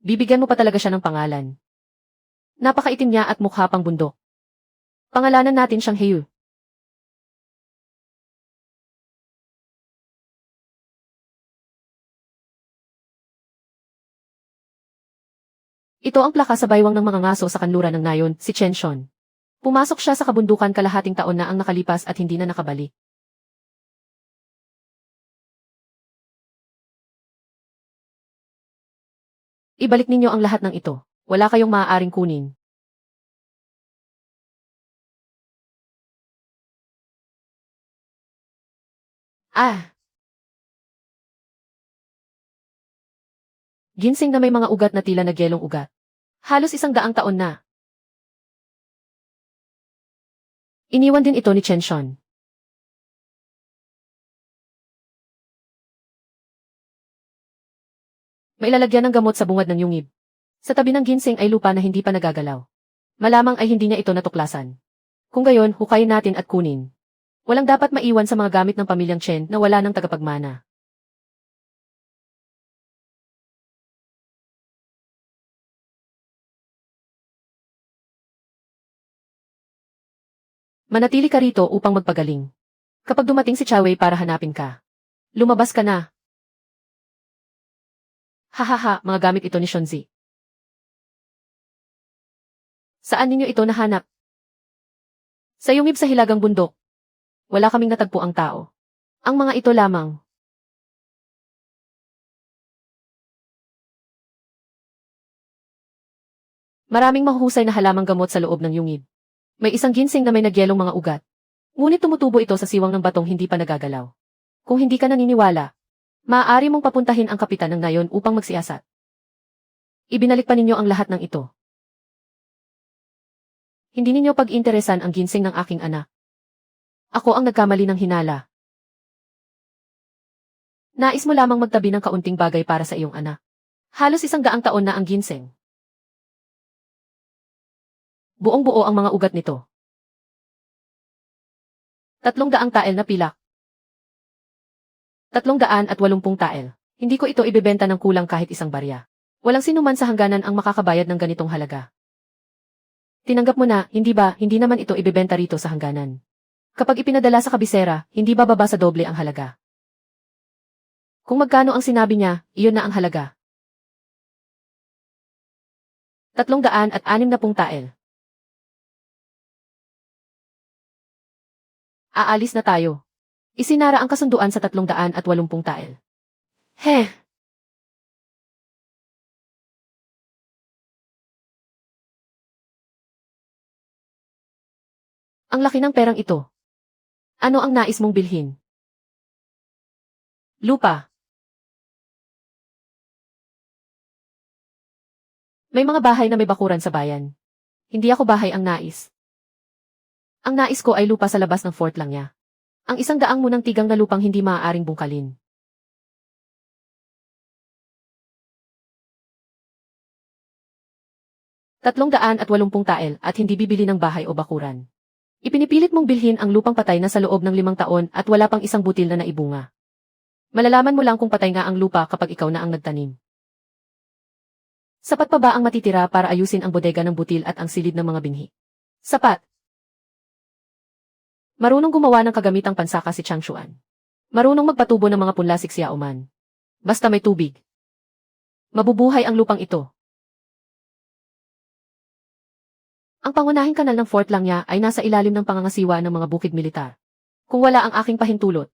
S1: Bibigyan mo pa talaga siya ng pangalan. Napakaitim niya at mukha pang bundok. Pangalanan natin siyang Heyu. Ito ang plaka sa baywang ng mga ngaso sa kanluran ng nayon, si Chenshon. Pumasok siya sa kabundukan kalahating taon na ang nakalipas at hindi na nakabalik. Ibalik ninyo ang lahat ng ito. Wala kayong maaaring kunin. Ah! Ginseng na may mga ugat na tila nagyelong ugat. Halos 100 taon na. Iniwan din ito ni Chenshon. Mailalagyan ng gamot sa bungad ng yungib. Sa tabi ng ginseng ay lupa na hindi pa nagagalaw. Malamang ay hindi niya ito natuklasan. Kung gayon, hukayin natin at kunin. Walang dapat maiwan sa mga gamit ng pamilyang Chen na wala ng tagapagmana. Manatili ka rito upang magpagaling. Kapag dumating si Chawei para hanapin ka, lumabas ka na. Hahaha, mga gamit ito ni Shunzi. Saan ninyo ito nahanap? Sa yungib sa hilagang bundok. Wala kaming natagpo ang tao. Ang mga ito lamang. Maraming mahuhusay na halamang gamot sa loob ng yungib. May isang ginseng na may nagyelong mga ugat. Ngunit tumutubo ito sa siwang ng batong hindi pa nagagalaw. Kung hindi ka naniniwala, maaari mong papuntahin ang kapitan ng nayon upang magsiasat. Ibinalik pa ninyo ang lahat ng ito. Hindi ninyo pag-interesan ang ginseng ng aking anak. Ako ang nagkamali ng hinala. Nais mo lamang magtabi ng kaunting bagay para sa iyong anak. Halos 100 taon na ang ginseng. Buong-buo ang mga ugat nito. 300 tael na pilak. 380 tael. Hindi ko ito ibebenta ng kulang kahit isang barya. Walang sinuman sa hangganan ang makakabayad ng ganitong halaga. Tinanggap mo na, hindi ba, hindi naman ito ibebenta rito sa hangganan. Kapag ipinadala sa kabisera, hindi bababa sa doble ang halaga. Kung magkano ang sinabi niya, iyon na ang halaga. 360 tael. Aalis na tayo. Isinara ang kasunduan sa 380 tael. Heh! Ang laki ng perang ito. Ano ang nais mong bilhin? Lupa. May mga bahay na may bakuran sa bayan. Hindi ako bahay ang nais. Ang nais ko ay lupa sa labas ng fort lang niya. Ang 100 munang tigang na lupang hindi maaaring bungkalin. ₱380 at hindi bibili ng bahay o bakuran. Ipinipilit mong bilhin ang lupang patay na sa loob ng 5 taon at wala pang isang butil na naibunga. Malalaman mo lang kung patay nga ang lupa kapag ikaw na ang nagtanim. Sapat pa ba ang matitira para ayusin ang bodega ng butil at ang silid ng mga binhi? Sapat. Marunong gumawa ng kagamitang pansaka si Chang Xuan. Marunong magpatubo ng mga punla si Xiaoman. Basta may tubig. Mabubuhay ang lupang ito. Ang pangunahing kanal ng fort lang niya ay nasa ilalim ng pangangasiwa ng mga bukid militar. Kung wala ang aking pahintulot,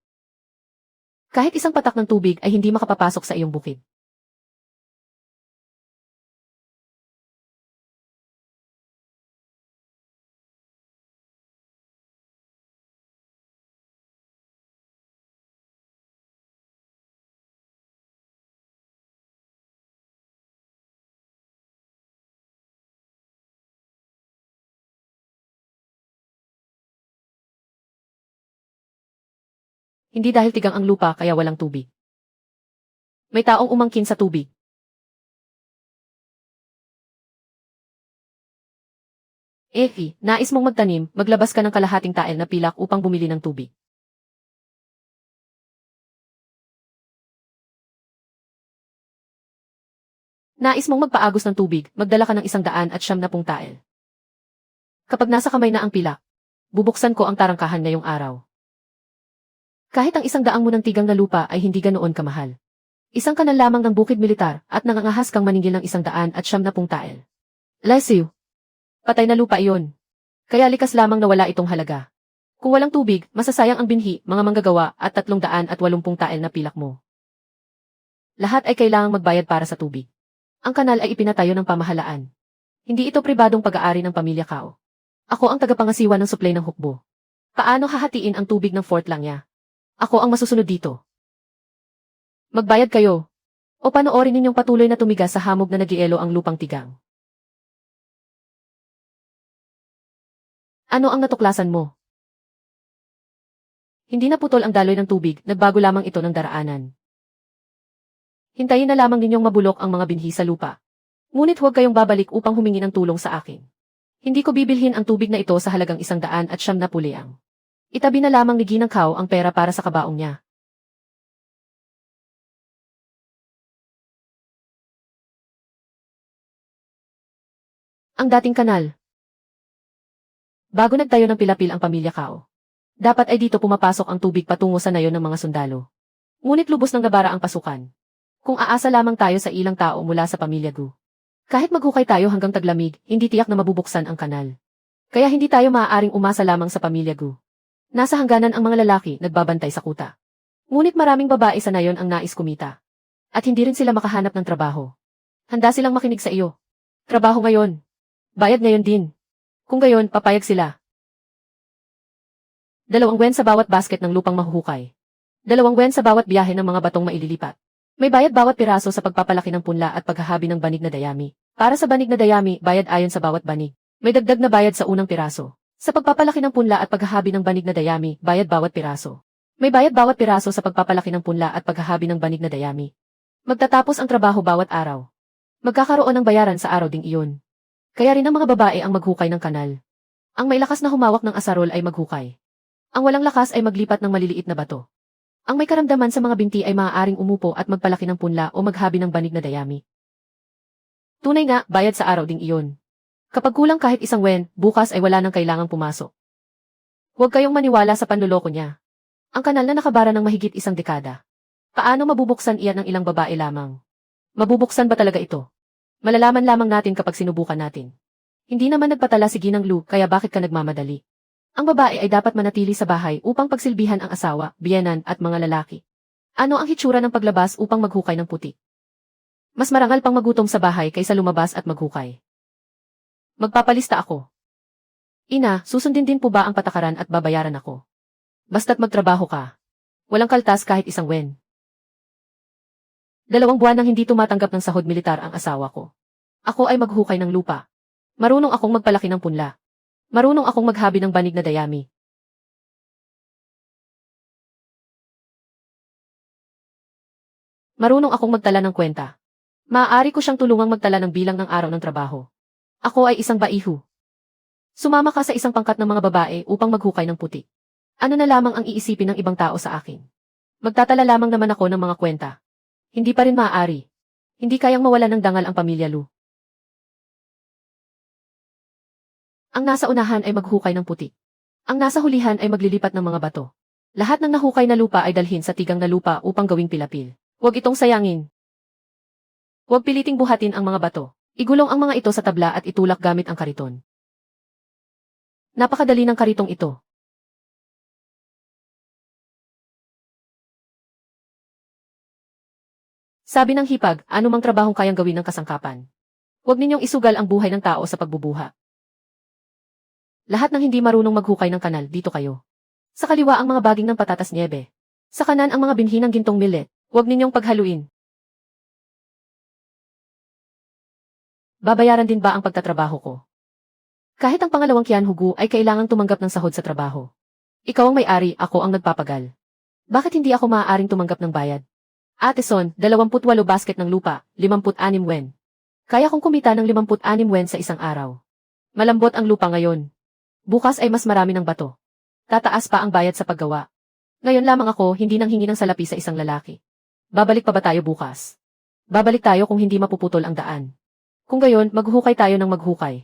S1: kahit isang patak ng tubig ay hindi makapapasok sa iyong bukid. Hindi dahil tigang ang lupa kaya walang tubig. May taong umangkin sa tubig. Effie, nais mong magtanim, maglabas ka ng kalahating tael na pilak upang bumili ng tubig. Nais mong magpaagos ng tubig, magdala ka ng 170 tael. Kapag nasa kamay na ang pilak, bubuksan ko ang tarangkahan ngayong araw. Kahit ang 100 munang tigang na lupa ay hindi ganoon kamahal. Isang kanal lamang ng bukid militar at nangangahas kang maningil ng 170 tael. Lesiu. Patay na lupa iyon. Kaya likas lamang na wala itong halaga. Kung walang tubig, masasayang ang binhi, mga manggagawa at 380 tael na pilak mo. Lahat ay kailangang magbayad para sa tubig. Ang kanal ay ipinatayo ng pamahalaan. Hindi ito pribadong pag-aari ng pamilya Kao. Ako ang tagapangasiwa ng suplay ng hukbo. Paano hahatiin ang tubig ng fort lang niya? Ako ang masusunod dito. Magbayad kayo. O panoorin ninyong patuloy na tumigas sa hamog na nagielo ang lupang tigang. Ano ang natuklasan mo? Hindi naputol ang daloy ng tubig, nagbago lamang ito ng daraanan. Hintayin na lamang ninyong mabulok ang mga binhi sa lupa. Ngunit huwag kayong babalik upang humingi ng tulong sa akin. Hindi ko bibilhin ang tubig na ito sa halagang 170 puliang. Itabi na lamang ni Ginang Kao ang pera para sa kabaong niya. Ang dating kanal. Bago nagtayo ng pilapil ang pamilya Kao, dapat ay dito pumapasok ang tubig patungo sa nayon ng mga sundalo. Ngunit lubos ng gabara ang pasukan. Kung aasa lamang tayo sa ilang tao mula sa pamilya Gu. Kahit maghukay tayo hanggang taglamig, hindi tiyak na mabubuksan ang kanal. Kaya hindi tayo maaaring umasa lamang sa pamilya Gu. Nasa hangganan ang mga lalaki nagbabantay sa kuta. Ngunit maraming babae sa nayon ang nais kumita. At hindi rin sila makahanap ng trabaho. Handa silang makinig sa iyo. Trabaho ngayon. Bayad ngayon din. Kung gayon, papayag sila. 2 yen sa bawat basket ng lupang mahuhukay. 2 yen sa bawat biyahe ng mga batong maililipat. May bayad bawat piraso sa pagpapalaki ng punla at paghahabi ng banig na dayami. Para sa banig na dayami, bayad ayon sa bawat banig. May dagdag na bayad sa unang piraso. Sa pagpapalaki ng punla at paghahabi ng banig na dayami, bayad bawat piraso. May bayad bawat piraso sa pagpapalaki ng punla at paghahabi ng banig na dayami. Magtatapos ang trabaho bawat araw. Magkakaroon ng bayaran sa araw ding iyon. Kaya rin ang mga babae ang maghukay ng kanal. Ang may lakas na humawak ng asarol ay maghukay. Ang walang lakas ay maglipat ng maliliit na bato. Ang may karamdaman sa mga binti ay maaaring umupo at magpalaki ng punla o maghabi ng banig na dayami. Tunay nga, bayad sa araw ding iyon. Kapag kulang kahit 1 yen, bukas ay wala nang kailangang pumasok. Huwag kayong maniwala sa panloloko niya. Ang kanal na nakabara ng mahigit 1 dekada. Paano mabubuksan iyan ng ilang babae lamang? Mabubuksan ba talaga ito? Malalaman lamang natin kapag sinubukan natin. Hindi naman nagpatala si Ginang Lu, kaya bakit ka nagmamadali? Ang babae ay dapat manatili sa bahay upang pagsilbihan ang asawa, biyenan at mga lalaki. Ano ang hitsura ng paglabas upang maghukay ng puti? Mas marangal pang magutom sa bahay kaysa lumabas at maghukay. Magpapalista ako. Ina, susundin din po ba ang patakaran at babayaran ako? Basta't magtrabaho ka. Walang kaltas kahit 1 yen. 2 buwan nang hindi tumatanggap ng sahod militar ang asawa ko. Ako ay maghukay ng lupa. Marunong akong magpalaki ng punla. Marunong akong maghabi ng banig na dayami. Marunong akong magtala ng kwenta. Maaari ko siyang tulungang magtala ng bilang ng araw ng trabaho. Ako ay isang baihu. Sumama ka sa isang pangkat ng mga babae upang maghukay ng puti. Ano na lamang ang iisipin ng ibang tao sa akin? Magtatala lamang naman ako ng mga kwenta. Hindi pa rin maaari. Hindi kayang mawala ng dangal ang pamilya Lu. Ang nasa unahan ay maghukay ng puti. Ang nasa hulihan ay maglilipat ng mga bato. Lahat ng nahukay na lupa ay dalhin sa tigang na lupa upang gawing pilapil. Huwag itong sayangin. Huwag piliting buhatin ang mga bato. Igulong ang mga ito sa tabla at itulak gamit ang kariton. Napakadali ng karitong ito. Sabi ng hipag, anumang trabahong kayang gawin ng kasangkapan. Huwag ninyong isugal ang buhay ng tao sa pagbubuha. Lahat ng hindi marunong maghukay ng kanal, dito kayo. Sa kaliwa ang mga baging ng patatas niebe. Sa kanan ang mga binhi ng gintong millet. Huwag ninyong paghaluin. Babayaran din ba ang pagtatrabaho ko? Kahit ang pangalawang kianhugu ay kailangang tumanggap ng sahod sa trabaho. Ikaw ang may-ari, ako ang nagpapagal. Bakit hindi ako maaaring tumanggap ng bayad? Ate Son, 28 basket ng lupa, 56 wen. Kaya kong kumita ng 56 wen sa isang araw. Malambot ang lupa ngayon. Bukas ay mas marami ng bato. Tataas pa ang bayad sa paggawa. Ngayon lamang ako hindi nang hingi ng salapi sa isang lalaki. Babalik pa ba tayo bukas? Babalik tayo kung hindi mapuputol ang daan. Kung gayon, maghukay tayo ng maghukay.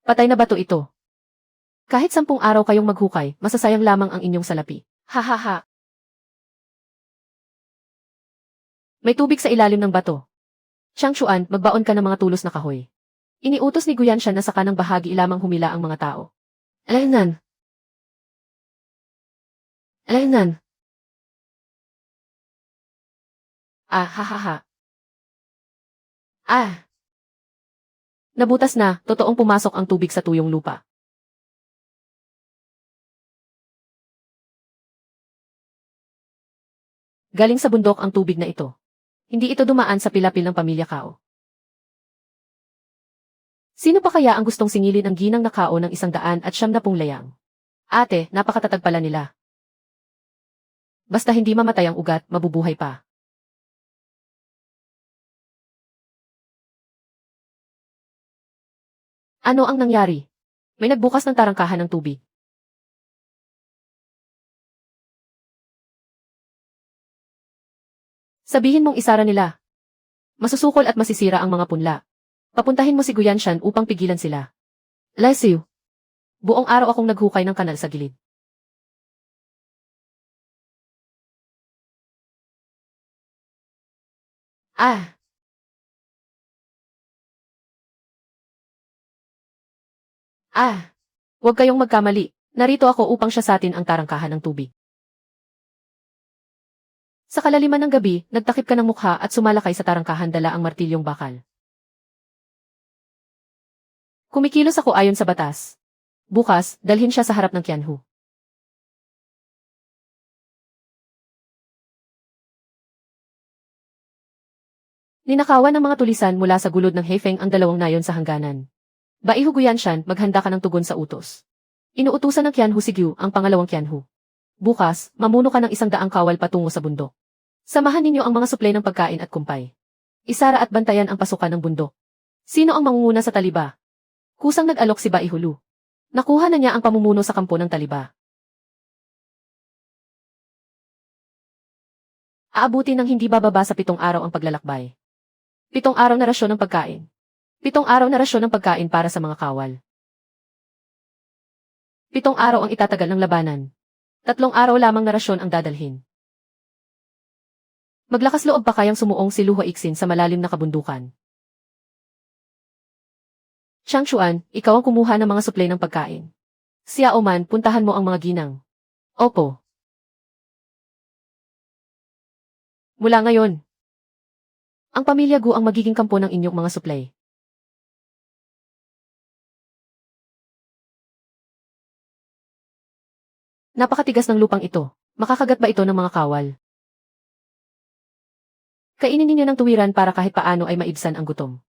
S1: Patay na bato ito. Kahit 10 araw kayong maghukay, masasayang lamang ang inyong salapi. Ha ha ha. May tubig sa ilalim ng bato. Chang Chuan, magbaon ka ng mga tulos na kahoy. Iniutos ni Guyan siya na sa kanang bahagi lamang humila ang mga tao. Alaynan. Alaynan. Ah, ha ha ha. Ah. Nabutas na, totoong pumasok ang tubig sa tuyong lupa. Galing sa bundok ang tubig na ito. Hindi ito dumaan sa pilapil ng pamilya Kao. Sino pa kaya ang gustong singilin ang ginang na Kao ng 170 layang? Ate, napakatatag pala nila. Basta hindi mamatay ang ugat, mabubuhay pa. Ano ang nangyari? May nagbukas ng tarangkahan ng tubig. Sabihin mong isara nila. Masusukol at masisira ang mga punla. Papuntahin mo si Guyanshan upang pigilan sila. Lesiu. Buong araw akong naghukay ng kanal sa gilid. Ah! Ah! Huwag kayong magkamali. Narito ako upang siyasatin ang tarangkahan ng tubig. Sa kalaliman ng gabi, nagtakip ka ng mukha at sumalakay sa tarangkahan dala ang martilyong bakal. Kumikilos ako ayon sa batas. Bukas, dalhin siya sa harap ng Qianhu. Ninakawan ng mga tulisan mula sa gulod ng Hefeng ang 2 nayon sa hangganan. Baihu Guyanshan, maghanda ka ng tugon sa utos. Inuutusan ng Qianhu si Gyu, ang pangalawang Qianhu. Bukas, mamuno ka ng 100 kawal patungo sa bundok. Samahan ninyo ang mga suplay ng pagkain at kumpay. Isara at bantayan ang pasukan ng bundok. Sino ang mangunguna sa taliba? Kusang nag-alok si Baihu Lu. Nakuha na niya ang pamumuno sa kampo ng taliba. Aabuti ng hindi bababa sa 7 araw ang paglalakbay. 7 araw na rasyon ng pagkain. 7 araw na rasyon ng pagkain para sa mga kawal. 7 araw ang itatagal ng labanan. 3 araw lamang na rasyon ang dadalhin. Maglakas loob pa kayang sumuong si Lu Huaixin sa malalim na kabundukan. Chang Chuan, ikaw ang kumuha ng mga suplay ng pagkain. Xiao Man, puntahan mo ang mga ginang. Opo. Mula ngayon, ang pamilya Gu ang magiging kampo ng inyong mga suplay. Napakatigas ng lupang ito. Makakagat ba ito ng mga kawal? Kainin ninyo ng tuwiran para kahit paano ay maibsan ang gutom.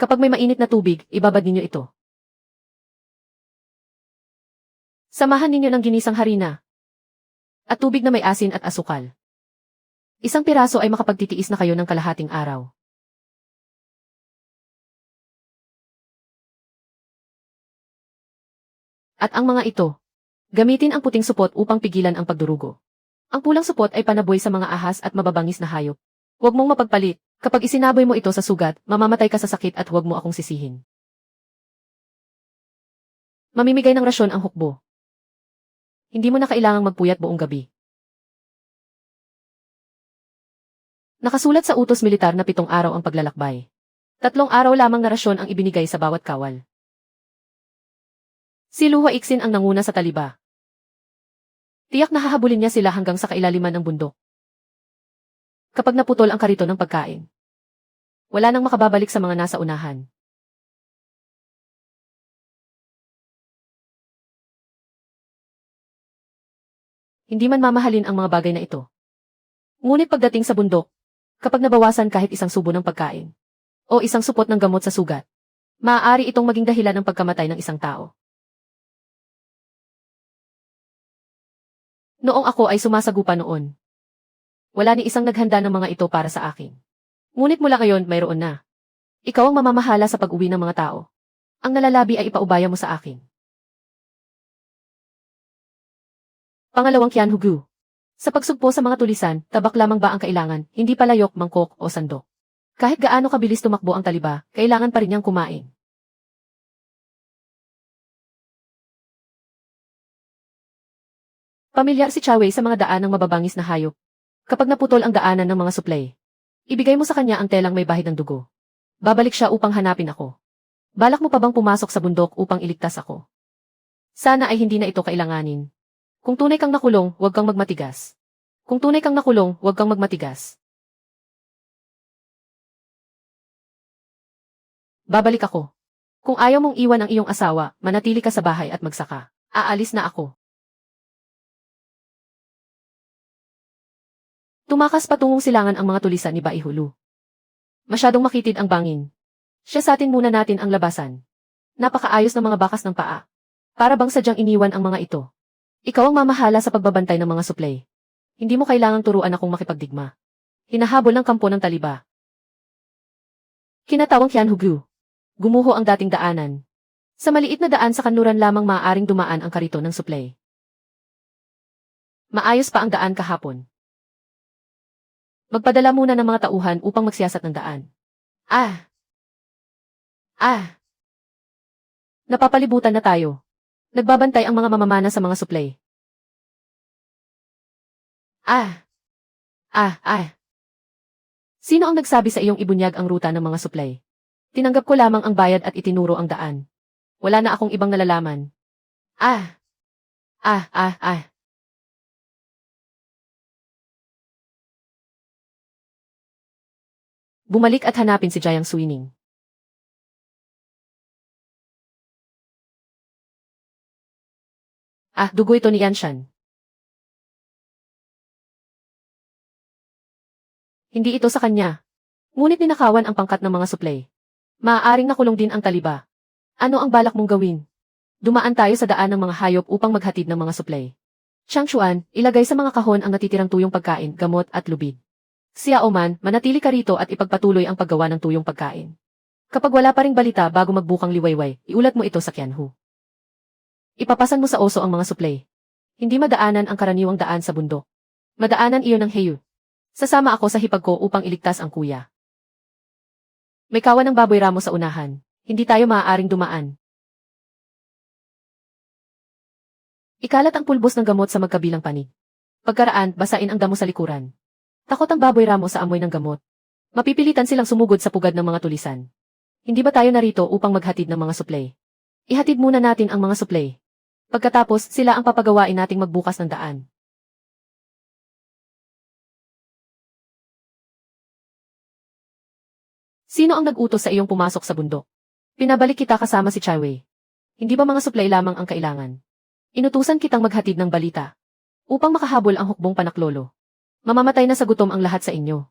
S1: Kapag may mainit na tubig, ibabad ninyo ito. Samahan ninyo ng ginisang harina at tubig na may asin at asukal. Isang piraso ay makapagtitiis na kayo ng kalahating araw. At ang mga ito, gamitin ang puting supot upang pigilan ang pagdurugo. Ang pulang supot ay panaboy sa mga ahas at mababangis na hayop. Huwag mong mapagpalit. Kapag isinaboy mo ito sa sugat, mamamatay ka sa sakit at huwag mo akong sisihin. Mamimigay ng rasyon ang hukbo. Hindi mo na kailangang magpuyat buong gabi. Nakasulat sa utos militar na 7 araw ang paglalakbay. 3 araw lamang na rasyon ang ibinigay sa bawat kawal. Si Luha Iksin ang nanguna sa taliba. Tiyak na hahabulin niya sila hanggang sa kailaliman ng bundok. Kapag naputol ang karito ng pagkain, wala nang makababalik sa mga nasa unahan. Hindi man mamahalin ang mga bagay na ito. Ngunit pagdating sa bundok, kapag nabawasan kahit isang subo ng pagkain, o isang supot ng gamot sa sugat, maaari itong maging dahilan ng pagkamatay ng isang tao. Noong ako ay sumasagupa noon, wala ni isang naghanda ng mga ito para sa akin. Ngunit mula ngayon, mayroon na. Ikaw ang mamamahala sa pag-uwi ng mga tao. Ang nalalabi ay ipaubaya mo sa akin. Pangalawang Qianhugu. Sa pagsugpo sa mga tulisan, tabak lamang ba ang kailangan, hindi palayok, mangkok o sandok? Kahit gaano kabilis tumakbo ang taliba, kailangan pa rin niyang kumain. Pamilyar si Chawei sa mga daan ng mababangis na hayop. Kapag naputol ang daanan ng mga suplay, ibigay mo sa kanya ang telang may bahid ng dugo. Babalik siya upang hanapin ako. Balak mo pa bang pumasok sa bundok upang iligtas ako? Sana ay hindi na ito kailanganin. Kung tunay kang nakulong, huwag kang magmatigas. Kung tunay kang nakulong, huwag kang magmatigas. Babalik ako. Kung ayaw mong iwan ang iyong asawa, manatili ka sa bahay at magsaka. Aalis na ako. Tumakas patungong silangan ang mga tulisan ni Baihulu. Masyadong makitid ang bangin. Siya sa atin muna natin ang labasan. Napakaayos ng mga bakas ng paa. Para bang sadyang iniwan ang mga ito. Ikaw ang mamahala sa pagbabantay ng mga suplay. Hindi mo kailangang turuan akong makipagdigma. Hinahabol ng kampo ng taliba. Kinatawang Qianhugu. Gumuho ang dating daanan. Sa maliit na daan sa kanluran lamang maaaring dumaan ang karito ng suplay. Maayos pa ang daan kahapon. Magpadala muna ng mga tauhan upang magsiyasat ng daan. Napapalibutan na tayo. Nagbabantay ang mga mamamana sa mga suplay. Sino ang nagsabi sa iyong ibunyag ang ruta ng mga suplay? Tinanggap ko lamang ang bayad at itinuro ang daan. Wala na akong ibang nalalaman. Bumalik at hanapin si Jiang Suining. Dugo ito ni Yanshan. Hindi ito sa kanya. Ngunit ninakawan ang pangkat ng mga suplay. Maaaring nakulong din ang taliba. Ano ang balak mong gawin? Dumaan tayo sa daan ng mga hayop upang maghatid ng mga suplay. Chang Chuan, ilagay sa mga kahon ang natitirang tuyong pagkain, gamot at lubid. Xiao Man, manatili ka rito at ipagpatuloy ang paggawa ng tuyong pagkain. Kapag wala pa ring balita bago magbukang liwayway, iulat mo ito sa Qianhu. Ipapasan mo sa oso ang mga suplay. Hindi madaanan ang karaniwang daan sa bundok. Madaanan iyon ng Heyu. Sasama ako sa hipag ko upang iligtas ang kuya. May kawan ng baboy ramo sa unahan. Hindi tayo maaaring dumaan. Ikalat ang pulbos ng gamot sa magkabilang panig. Pagkaraan, basain ang damo sa likuran. Takot ang baboy ramo sa amoy ng gamot. Mapipilitan silang sumugod sa pugad ng mga tulisan. Hindi ba tayo narito upang maghatid ng mga suplay? Ihatid muna natin ang mga suplay. Pagkatapos, sila ang papagawain nating magbukas ng daan. Sino ang nag-utos sa iyong pumasok sa bundok? Pinabalik kita kasama si Chaiwei. Hindi ba mga suplay lamang ang kailangan? Inutusan kitang maghatid ng balita. Upang makahabol ang hukbong panaklolo. Mamamatay na sa gutom ang lahat sa inyo.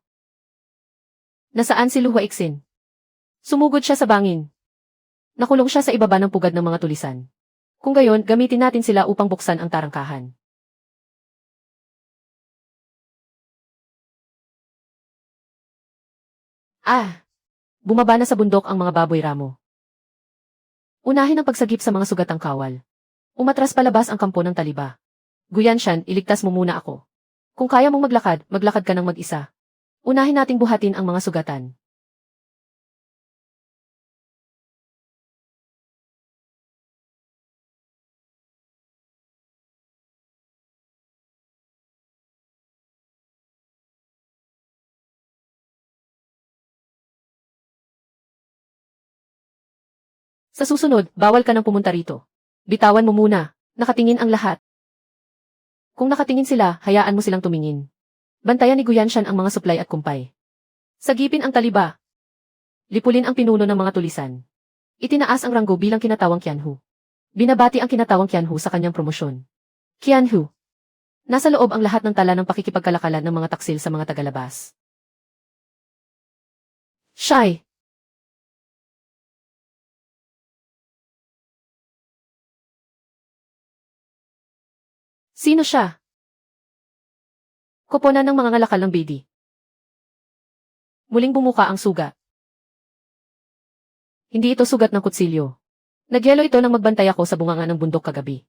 S1: Nasaan si Luha Iksin? Sumugod siya sa bangin. Nakulong siya sa ibaba ng pugad ng mga tulisan. Kung gayon, gamitin natin sila upang buksan ang tarangkahan. Ah! Bumaba na sa bundok ang mga baboy ramo. Unahin ang pagsagip sa mga sugatang kawal. Umatras palabas ang kampo ng taliba. Guyanshan, iligtas mo muna ako. Kung kaya mong maglakad, maglakad ka ng mag-isa. Unahin nating buhatin ang mga sugatan. Sa susunod, bawal ka nang pumunta rito. Bitawan mo muna. Nakatingin ang lahat. Kung nakatingin sila, hayaan mo silang tumingin. Bantayan ni Guyanshan ang mga suplay at kumpay. Sagipin ang taliba. Lipulin ang pinuno ng mga tulisan. Itinaas ang ranggo bilang kinatawang Qianhu. Binabati ang kinatawang Qianhu sa kanyang promosyon. Qianhu. Nasa loob ang lahat ng tala ng pakikipagkalakalan ng mga taksil sa mga tagalabas. Shy. Sino siya? Koponan ng mga ngalakal ng Bedi. Muling bumuka ang sugat. Hindi ito sugat ng kutsilyo. Nagyelo ito nang magbantay ako sa bunganga ng bundok kagabi.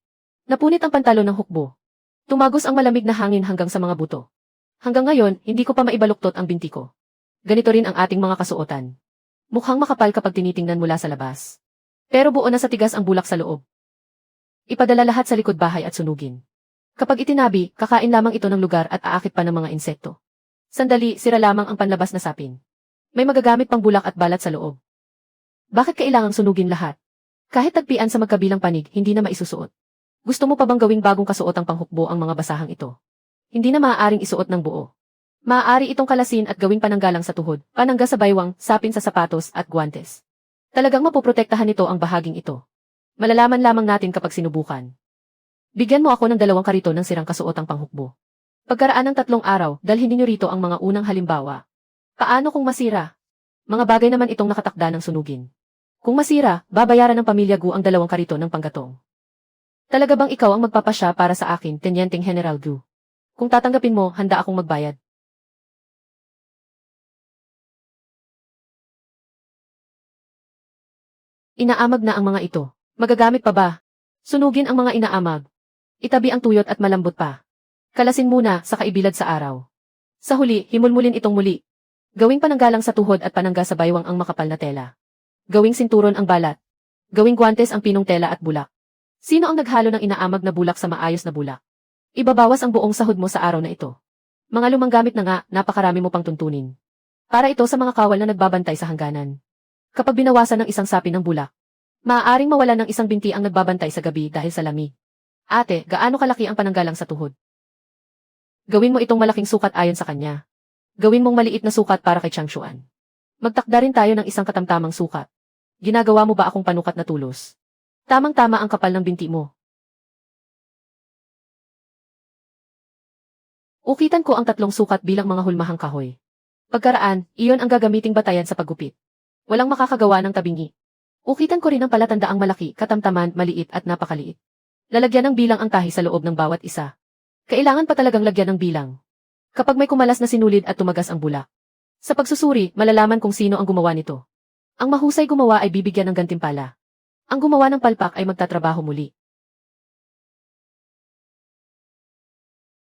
S1: Napunit ang pantalo ng hukbo. Tumagos ang malamig na hangin hanggang sa mga buto. Hanggang ngayon, hindi ko pa maibaluktot ang binti ko. Ganito rin ang ating mga kasuotan. Mukhang makapal kapag tinitingnan mula sa labas. Pero buo na sa tigas ang bulak sa loob. Ipadala lahat sa likod bahay at sunugin. Kapag itinabi, kakain lamang ito ng lugar at aakit pa ng mga insekto. Sandali, sira lamang ang panlabas na sapin. May magagamit pang bulak at balat sa loob. Bakit kailangang sunugin lahat? Kahit tagpian sa magkabilang panig, hindi na maisusuot. Gusto mo pa bang gawing bagong kasuotang panghukbo ang mga basahang ito? Hindi na maaaring isuot ng buo. Maaari itong kalasin at gawing pananggalang sa tuhod, panangga sa baywang, sapin sa sapatos at guwantes. Talagang mapoprotektahan nito ang bahaging ito. Malalaman lamang natin kapag sinubukan. Bigyan mo ako ng 2 kariton ng sirang kasuotang panghukbo. Pagkaraan ng 3 araw, dalhin niyo rito ang mga unang halimbawa. Paano kung masira? Mga bagay naman itong nakatakda ng sunugin. Kung masira, babayaran ng pamilya Gu ang 2 kariton ng panggatong. Talaga bang ikaw ang magpapasya para sa akin, Tenyenteng General Gu? Kung tatanggapin mo, handa akong magbayad. Inaamag na ang mga ito. Magagamit pa ba? Sunugin ang mga inaamag. Itabi ang tuyot at malambot pa. Kalasin muna sa kaibilad sa araw. Sa huli, himulmulin itong muli. Gawing pananggalang sa tuhod at panangga sa baywang ang makapal na tela. Gawing sinturon ang balat. Gawing guwantes ang pinong tela at bulak. Sino ang naghalo ng inaamag na bulak sa maayos na bulak? Ibabawas ang buong sahod mo sa araw na ito. Mga lumang gamit na nga, napakarami mo pang tuntunin. Para ito sa mga kawal na nagbabantay sa hangganan. Kapag binawasan ng isang sapin ng bulak, maaaring mawalan ng isang binti ang nagbabantay sa gabi dahil sa lamig. Ate, gaano kalaki ang pananggalang sa tuhod? Gawin mo itong malaking sukat ayon sa kanya. Gawin mong maliit na sukat para kay Changshuan. Magtakda rin tayo ng isang katamtamang sukat. Ginagawa mo ba akong panukat na tulos? Tamang-tama ang kapal ng binti mo. Ukitan ko ang 3 sukat bilang mga hulmahang kahoy. Pagkaraan, iyon ang gagamiting batayan sa paggupit. Walang makakagawa ng tabingi. Ukitan ko rin ang palatandaang malaki, katamtaman, maliit at napakaliit. Lalagyan ng bilang ang tahi sa loob ng bawat isa. Kailangan pa talagang lagyan ng bilang. Kapag may kumalas na sinulid at tumagas ang bulak. Sa pagsusuri, malalaman kung sino ang gumawa nito. Ang mahusay gumawa ay bibigyan ng gantimpala. Ang gumawa ng palpak ay magtatrabaho muli.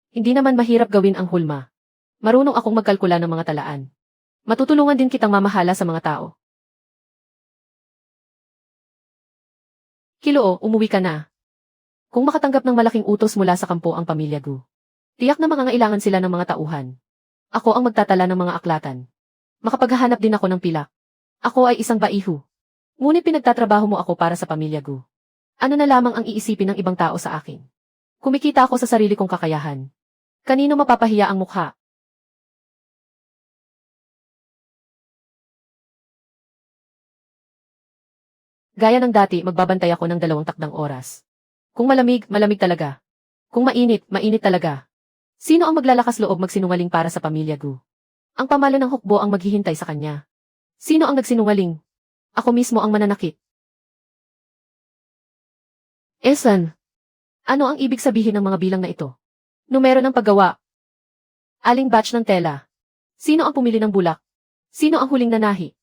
S1: Hindi naman mahirap gawin ang hulma. Marunong akong magkalkula ng mga talaan. Matutulungan din kitang mamahala sa mga tao. Kiloo, umuwi ka na. Kung makatanggap ng malaking utos mula sa kampo ang pamilya Gu, tiyak na mangangailangan sila ng mga tauhan. Ako ang magtatala ng mga aklatan. Makapaghahanap din ako ng pilak. Ako ay isang baihu. Ngunit pinagtatrabaho mo ako para sa pamilya Gu. Ano na lamang ang iisipin ng ibang tao sa akin? Kumikita ako sa sarili kong kakayahan. Kanino mapapahiya ang mukha? Gaya ng dati, magbabantay ako ng 2 takdang oras. Kung malamig, malamig talaga. Kung mainit, mainit talaga. Sino ang maglalakas loob magsinungaling para sa pamilya Gu? Ang pamalo ng hukbo ang maghihintay sa kanya. Sino ang nagsinungaling? Ako mismo ang mananakit. Esan, ano ang ibig sabihin ng mga bilang na ito? Numero ng paggawa. Aling batch ng tela. Sino ang pumili ng bulak? Sino ang huling nanahi?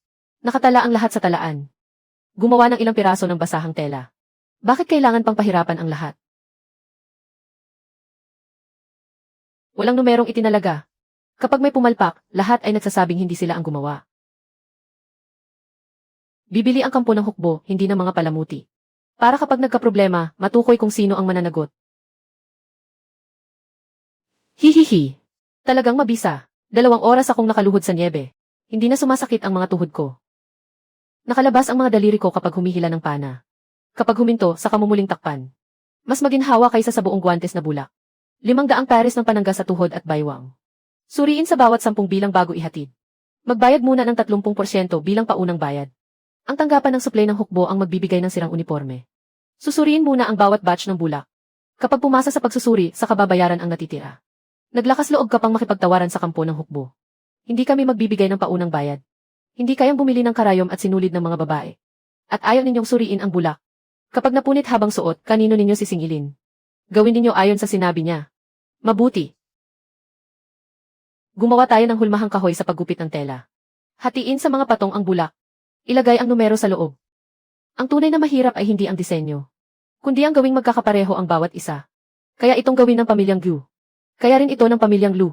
S1: Nakatala ang lahat sa talaan. Gumawa ng ilang piraso ng basahang tela. Bakit kailangan pang pahirapan ang lahat? Walang numerong itinalaga. Kapag may pumalpak, lahat ay nagsasabing hindi sila ang gumawa. Bibili ang kampo ng hukbo, hindi ng mga palamuti. Para kapag nagkaproblema, matukoy kung sino ang mananagot. Hihihi. Talagang mabisa. 2 oras akong nakaluhod sa niebe. Hindi na sumasakit ang mga tuhod ko. Nakalabas ang mga daliri ko kapag humihila ng pana. Kapag huminto, saka mumuling takpan. Mas maginhawa kaysa sa buong guwantes na bulak. 500 pares ng panangga sa tuhod at baywang. Suriin sa bawat 10 bilang bago ihatid. Magbayad muna ng 30% bilang paunang bayad. Ang tanggapan ng suplay ng hukbo ang magbibigay ng sirang uniforme. Susuriin muna ang bawat batch ng bulak. Kapag pumasa sa pagsusuri, saka babayaran ang natitira. Naglakas loob ka pang makipagtawaran sa kampo ng hukbo. Hindi kami magbibigay ng paunang bayad. Hindi kayang bumili ng karayom at sinulid ng mga babae. At ayaw ninyong suriin ang bulak. Kapag napunit habang suot, kanino ninyo sisingilin? Gawin ninyo ayon sa sinabi niya. Mabuti. Gumawa tayo ng hulmahang kahoy sa paggupit ng tela. Hatiin sa mga patong ang bulak. Ilagay ang numero sa loob. Ang tunay na mahirap ay hindi ang disenyo, kundi ang gawing magkakapareho ang bawat isa. Kaya itong gawin ng pamilyang Gu. Kaya rin ito ng pamilyang Lu.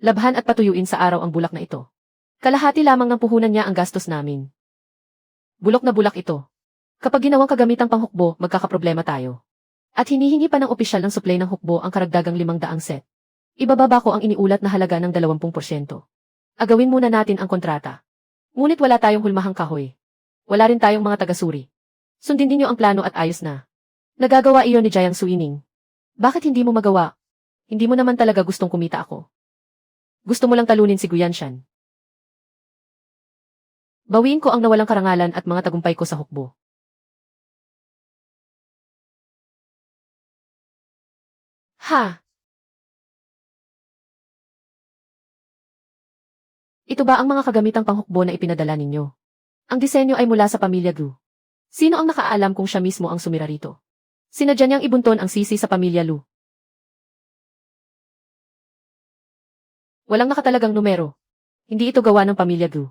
S1: Labhan at patuyuin sa araw ang bulak na ito. Kalahati lamang ng puhunan niya ang gastos namin. Bulok na bulak ito. Kapag ginawang kagamitang panghukbo, magkakaproblema tayo. At hinihingi pa ng opisyal ng suplay ng hukbo ang karagdagang 500 set. Ibababa ko ang iniulat na halaga ng 20%. Agawin muna natin ang kontrata. Ngunit wala tayong hulmahang kahoy. Wala rin tayong mga tagasuri. Sundin ninyo ang plano at ayos na. Nagagawa iyon ni Jiang Suining. Bakit hindi mo magawa? Hindi mo naman talaga gustong kumita ako. Gusto mo lang talunin si Guyanshan. Bawiin ko ang nawalang karangalan at mga tagumpay ko sa hukbo. Ha? Ito ba ang mga kagamitang panghukbo na ipinadala ninyo? Ang disenyo ay mula sa pamilya Gu. Sino ang nakaalam kung siya mismo ang sumira rito? Sinadya niyang ibunton ang sisi sa pamilya Lu. Walang nakatalagang numero. Hindi ito gawa ng pamilya Gu.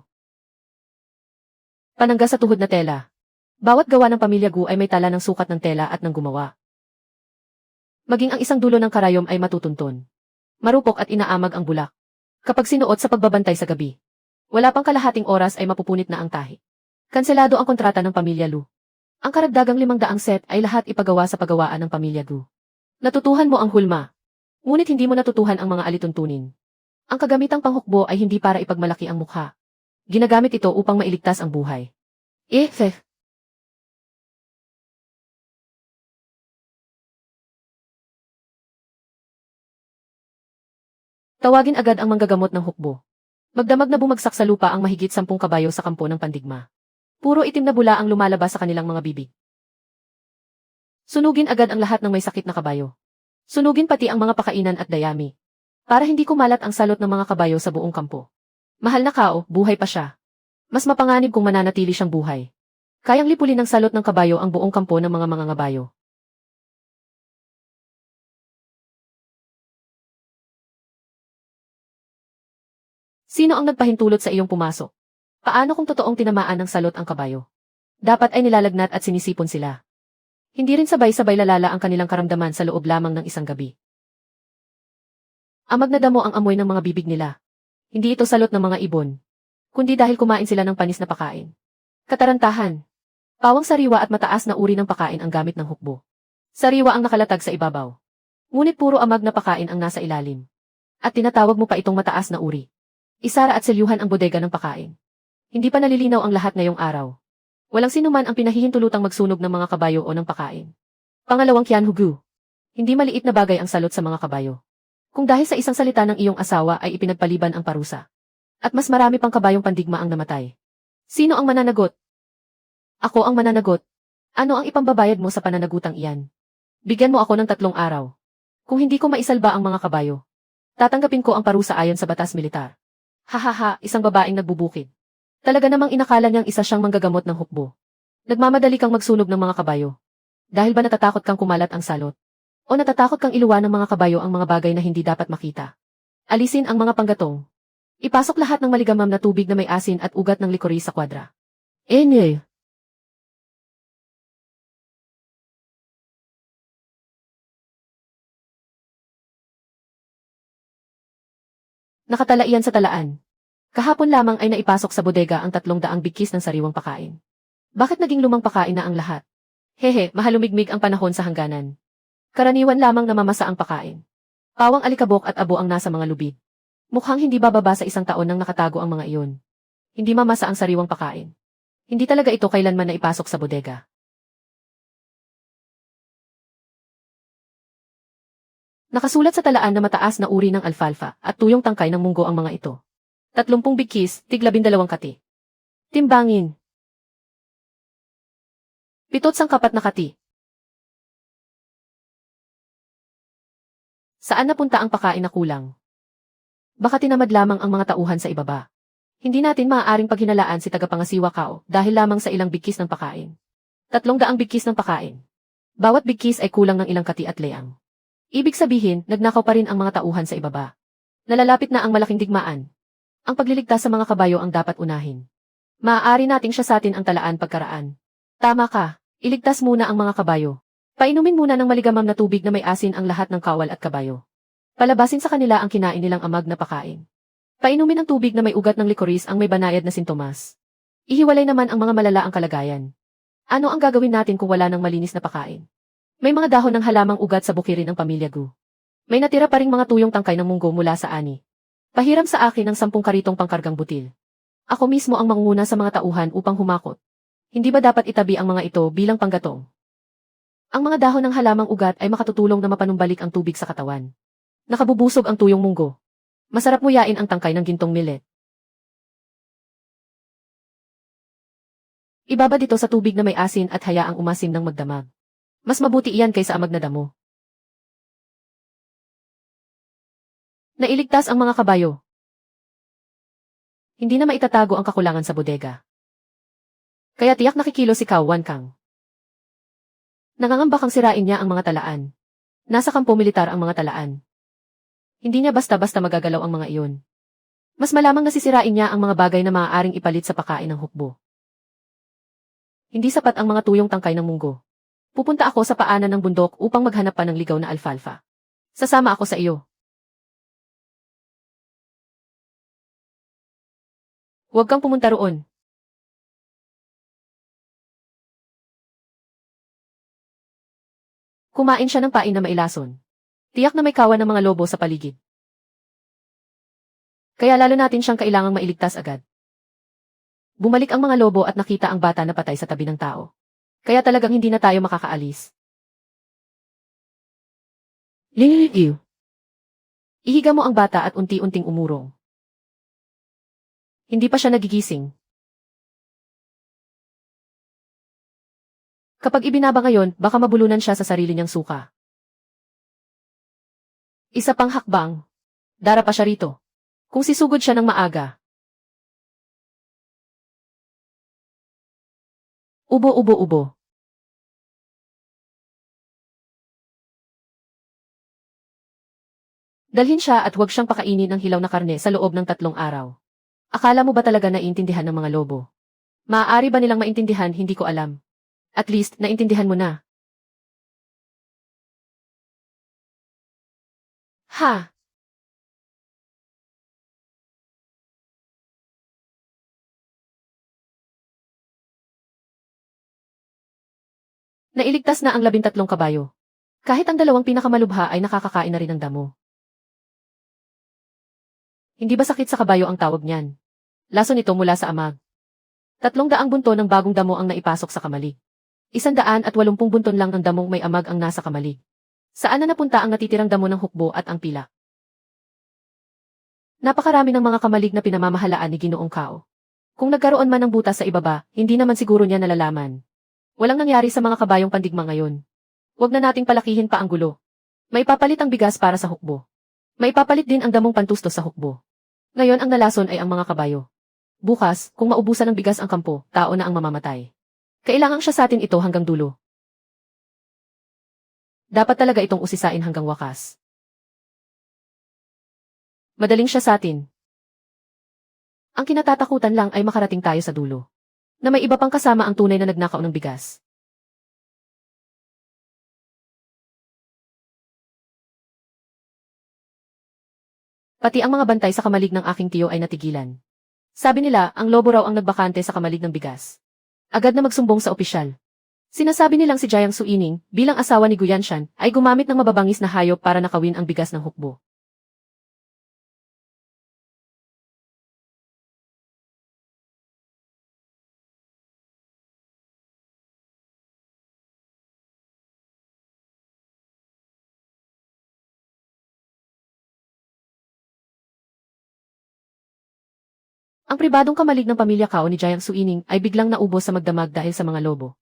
S1: Panangga sa tuhod na tela. Bawat gawa ng pamilya Gu ay may tala ng sukat ng tela at ng gumawa. Maging ang isang dulo ng karayom ay matutunton. Marupok at inaamag ang bulak. Kapag sinuot sa pagbabantay sa gabi. Wala pang kalahating oras ay mapupunit na ang tahi. Kanselado ang kontrata ng pamilya Lu. Ang karagdagang 500 set ay lahat ipagawa sa paggawaan ng pamilya Gu. Natutuhan mo ang hulma. Ngunit hindi mo natutuhan ang mga alituntunin. Ang kagamitang panghukbo ay hindi para ipagmalaki ang mukha. Ginagamit ito upang mailigtas ang buhay. Tawagin agad ang manggagamot ng hukbo. Magdamag na bumagsak sa lupa ang mahigit 10 kabayo sa kampo ng pandigma. Puro itim na bula ang lumalabas sa kanilang mga bibig. Sunugin agad ang lahat ng may sakit na kabayo. Sunugin pati ang mga pakainan at dayami. Para hindi kumalat ang salot ng mga kabayo sa buong kampo. Mahal na kao, buhay pa siya. Mas mapanganib kung mananatili siyang buhay. Kayang lipulin ng salot ng kabayo ang buong kampo ng mga mangangabayo. Sino ang nagpahintulot sa iyong pumasok? Paano kung totoong tinamaan ng salot ang kabayo? Dapat ay nilalagnat at sinisipon sila. Hindi rin sabay-sabay lalala ang kanilang karamdaman sa loob lamang ng isang gabi. Amag na damo ang amoy ng mga bibig nila. Hindi ito salot ng mga ibon, kundi dahil kumain sila ng panis na pakain. Katarantahan. Pawang sariwa at mataas na uri ng pakain ang gamit ng hukbo. Sariwa ang nakalatag sa ibabaw. Ngunit puro amag na pakain ang nasa ilalim. At tinatawag mo pa itong mataas na uri. Isara at selyuhan ang bodega ng pakain. Hindi pa nalilinaw ang lahat ngayong araw. Walang sinuman ang pinahihintulutang magsunog ng mga kabayo o ng pakain. Pangalawang Qianhugu. Hindi maliit na bagay ang salot sa mga kabayo. Kung dahil sa isang salita ng iyong asawa ay ipinagpaliban ang parusa. At mas marami pang kabayong pandigma ang namatay. Sino ang mananagot? Ako ang mananagot. Ano ang ipambabayad mo sa pananagutang iyan? Bigyan mo ako ng 3 araw. Kung hindi ko maisalba ang mga kabayo, tatanggapin ko ang parusa ayon sa batas militar. Hahaha, isang babaeng nagbubukid. Talaga namang inakala niyang isa siyang manggagamot ng hukbo. Nagmamadali kang magsunog ng mga kabayo. Dahil ba natatakot kang kumalat ang salot? O natatakot kang iluwa ng mga kabayo ang mga bagay na hindi dapat makita? Alisin ang mga panggatong. Ipasok lahat ng maligamam na tubig na may asin at ugat ng licorice sa kwadra. Enye! Nakatala iyan sa talaan. Kahapon lamang ay naipasok sa bodega ang 300 bigkis ng sariwang pakain. Bakit naging lumang pakain na ang lahat? Hehe, mahalumigmig ang panahon sa hangganan. Karaniwan lamang namamasa ang pakain. Pawang alikabok at abo ang nasa mga lubid. Mukhang hindi bababa sa 1 taon nang nakatago ang mga iyon. Hindi mamasa ang sariwang pakain. Hindi talaga ito kailanman naipasok sa bodega. Nakasulat sa talaan na mataas na uri ng alfalfa at tuyong tangkay ng munggo ang mga ito. 30 bigkis, tig 12 kati. Timbangin. 7 sangkapat na kati. Saan napunta ang pakain na kulang? Baka tinamad lamang ang mga tauhan sa ibaba. Hindi natin maaaring paghinalaan si tagapangasiwa Kao dahil lamang sa ilang bigkis ng pakain. 300 bigkis ng pakain. Bawat bigkis ay kulang ng ilang kati at leang. Ibig sabihin, nagnakaw pa rin ang mga tauhan sa ibaba. Nalalapit na ang malaking digmaan. Ang pagliligtas sa mga kabayo ang dapat unahin. Maaari nating siyasatin ang talaan pagkaraan. Tama ka, iligtas muna ang mga kabayo. Painumin muna ng maligamam na tubig na may asin ang lahat ng kawal at kabayo. Palabasin sa kanila ang kinain nilang amag na pakain. Painumin ng tubig na may ugat ng licorice ang may banayad na sintomas. Ihiwalay naman ang mga malala ang kalagayan. Ano ang gagawin natin kung wala ng malinis na pakain? May mga dahon ng halamang ugat sa bukirin ng pamilya Gu. May natira pa ring mga tuyong tangkay ng munggo mula sa ani. Pahiram sa akin ng 10 karitong pangkargang butil. Ako mismo ang mangunguna sa mga tauhan upang humakot. Hindi ba dapat itabi ang mga ito bilang panggatong? Ang mga dahon ng halamang ugat ay makatutulong na mapanumbalik ang tubig sa katawan. Nakabubusog ang tuyong munggo. Masarap nguyain ang tangkay ng gintong millet. Ibabad ito sa tubig na may asin at hayaang umasim ng magdamag. Mas mabuti iyan kaysa amag na damo. Nailigtas ang mga kabayo. Hindi na maitatago ang kakulangan sa bodega. Kaya tiyak nakikilo si Kawan Kang. Nangangamba kang sirain niya ang mga talaan. Nasa kampo militar ang mga talaan. Hindi niya basta-basta magagalaw ang mga iyon. Mas malamang nasisirain niya ang mga bagay na maaaring ipalit sa pakain ng hukbo. Hindi sapat ang mga tuyong tangkay ng munggo. Pupunta ako sa paanan ng bundok upang maghanap pa ng ligaw na alfalfa. Sasama ako sa iyo. Huwag kang pumunta roon. Kumain siya ng pain na mailason. Tiyak na may kawan ng mga lobo sa paligid. Kaya lalo natin siyang kailangang mailigtas agad. Bumalik ang mga lobo at nakita ang bata na patay sa tabi ng tao. Kaya talagang hindi na tayo makakaalis. Liliw. Ihiga mo ang bata at unti-unting umurong. Hindi pa siya nagigising. Kapag ibinaba ngayon, baka mabulunan siya sa sarili niyang suka. Isa pang hakbang. Dara pa siya rito. Kung sisugod siya ng maaga. Ubo. Dalhin siya at huwag siyang pakainin ng hilaw na karne sa loob ng 3 araw. Akala mo ba talaga naiintindihan ng mga lobo? Maaari ba nilang maintindihan, hindi ko alam. At least, naintindihan mo na. Ha? Nailigtas na ang 13 kabayo. Kahit ang 2 pinakamalubha ay nakakakain na rin ng damo. Hindi ba sakit sa kabayo ang tawag niyan? Laso nito mula sa amag. 300 bunto ng bagong damo ang naipasok sa kamalig. 180 bunton lang ng damong may amag ang nasa kamalig. Saan na napunta ang natitirang damo ng hukbo at ang pila? Napakarami ng mga kamalig na pinamamahalaan ni Ginoong Kao. Kung nagkaroon man ng butas sa ibaba, hindi naman siguro niya nalalaman. Walang nangyari sa mga kabayong pandigma ngayon. Huwag na nating palakihin pa ang gulo. May papalit ang bigas para sa hukbo. May papalit din ang damong pantustos sa hukbo. Ngayon ang nalason ay ang mga kabayo. Bukas, kung maubusan ng bigas ang kampo, tao na ang mamamatay. Kailangan siya sa atin ito hanggang dulo. Dapat talaga itong usisain hanggang wakas. Madaling siya sa atin. Ang kinatatakutan lang ay makarating tayo sa dulo. Na may iba pang kasama ang tunay na nagnakaw ng bigas. Pati ang mga bantay sa kamalig ng aking tiyo ay natigilan. Sabi nila, ang lobo raw ang nagbakante sa kamalig ng bigas. Agad na magsumbong sa opisyal. Sinasabi nilang si Jiang Suining, bilang asawa ni Guyanshan, ay gumamit ng mababangis na hayop para nakawin ang bigas ng hukbo. Ang pribadong kamalig ng pamilya Kao ni Jiang Suining ay biglang naubos sa magdamag dahil sa mga lobo.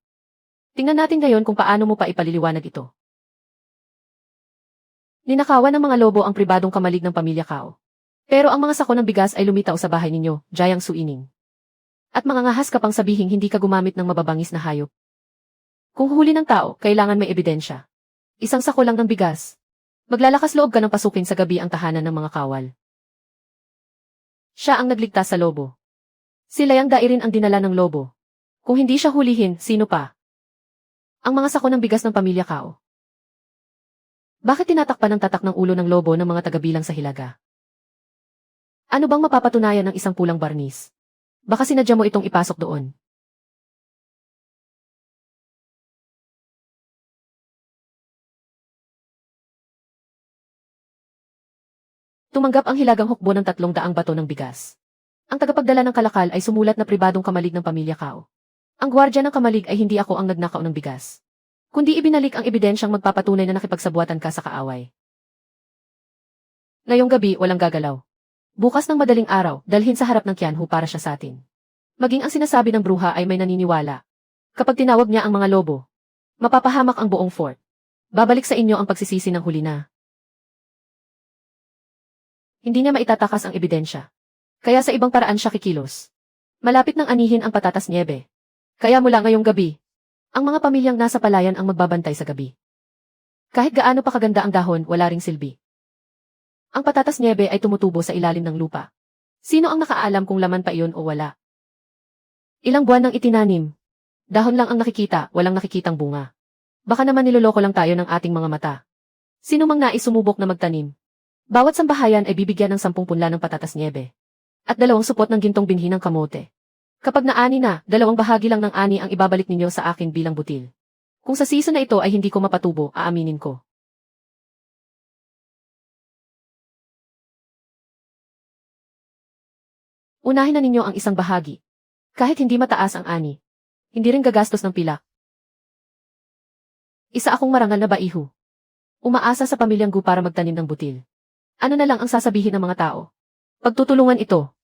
S1: Tingnan natin ngayon kung paano mo pa ipaliliwanag ito. Ninakawan ng mga lobo ang pribadong kamalig ng pamilya Kao. Pero ang mga sako ng bigas ay lumitaw sa bahay ninyo, Jiang Suining. At mangangahas ka pang sabihing hindi ka gumamit ng mababangis na hayop. Kung huli ng tao, kailangan may ebidensya. Isang sako lang ng bigas. Maglalakas loob ka ng pasukin sa gabi ang tahanan ng mga kawal. Siya ang nagligtas sa lobo. Sila yang dairin ang dinala ng lobo. Kung hindi siya hulihin, sino pa? Ang mga sako ng bigas ng pamilya Kao. Bakit tinatakpan ng tatak ng ulo ng lobo ng mga tagabilang sa Hilaga? Ano bang mapapatunayan ng isang pulang barnis? Baka sinadya mo itong ipasok doon. Tumanggap ang Hilagang hukbo ng 300 bato ng bigas. Ang tagapagdala ng kalakal ay sumulat na pribadong kamalig ng pamilya Kao. Ang gwardya ng kamalig ay hindi ako ang nagnakaw ng bigas. Kundi ibinalik ang ebidensyang magpapatunay na nakipagsabuatan ka sa kaaway. Ngayong gabi, walang gagalaw. Bukas ng madaling araw, dalhin sa harap ng Qianhu para siya sa atin. Maging ang sinasabi ng bruha ay may naniniwala. Kapag tinawag niya ang mga lobo, mapapahamak ang buong fort. Babalik sa inyo ang pagsisisi ng huli na. Hindi niya maitatakas ang ebidensya. Kaya sa ibang paraan siya kikilos. Malapit nang anihin ang patatas niebe. Kaya mula ngayong gabi, ang mga pamilyang nasa palayan ang magbabantay sa gabi. Kahit gaano pa kaganda ang dahon, wala ring silbi. Ang patatas niebe ay tumutubo sa ilalim ng lupa. Sino ang nakaalam kung laman pa iyon o wala? Ilang buwan nang itinanim. Dahon lang ang nakikita, walang nakikitang bunga. Baka naman niloloko lang tayo ng ating mga mata. Sino mang nais sumubok na magtanim? Bawat sambahayan ay bibigyan ng 10 punla ng patatas niebe. At 2 supot ng gintong binhi ng kamote. Kapag naani na, 2 bahagi lang ng ani ang ibabalik ninyo sa akin bilang butil. Kung sa season na ito ay hindi ko mapatubo, aaminin ko. Unahin na ninyo ang isang bahagi. Kahit hindi mataas ang ani. Hindi rin gagastos ng pilak. Isa akong marangal na baiho. Umaasa sa pamilyang Gu para magtanim ng butil. Ano na lang ang sasabihin ng mga tao? Pagtutulungan ito.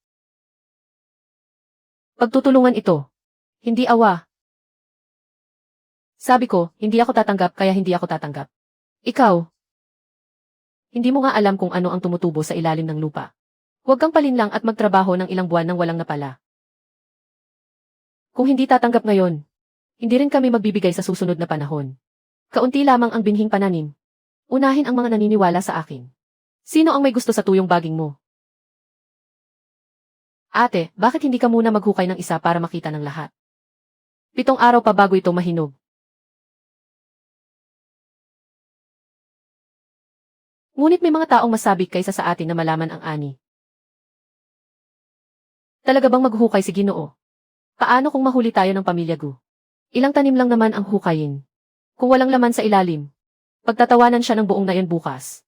S1: Pagtutulungan ito. Hindi awa. Sabi ko, hindi ako tatanggap kaya hindi ako tatanggap. Ikaw. Hindi mo nga alam kung ano ang tumutubo sa ilalim ng lupa. Huwag kang palinlang at magtrabaho ng ilang buwan nang walang napala. Kung hindi tatanggap ngayon, hindi rin kami magbibigay sa susunod na panahon. Kaunti lamang ang binhing pananim. Unahin ang mga naniniwala sa akin. Sino ang may gusto sa tuyong baging mo? Ate, bakit hindi ka muna maghukay ng isa para makita ng lahat? 7 araw pa bago ito mahinog. Ngunit may mga taong masabik kaysa sa atin na malaman ang ani. Talaga bang maghukay si Ginoo? Paano kung mahuli tayo ng pamilya Gu? Ilang tanim lang naman ang hukayin. Kung walang laman sa ilalim, pagtatawanan siya ng buong nayon bukas.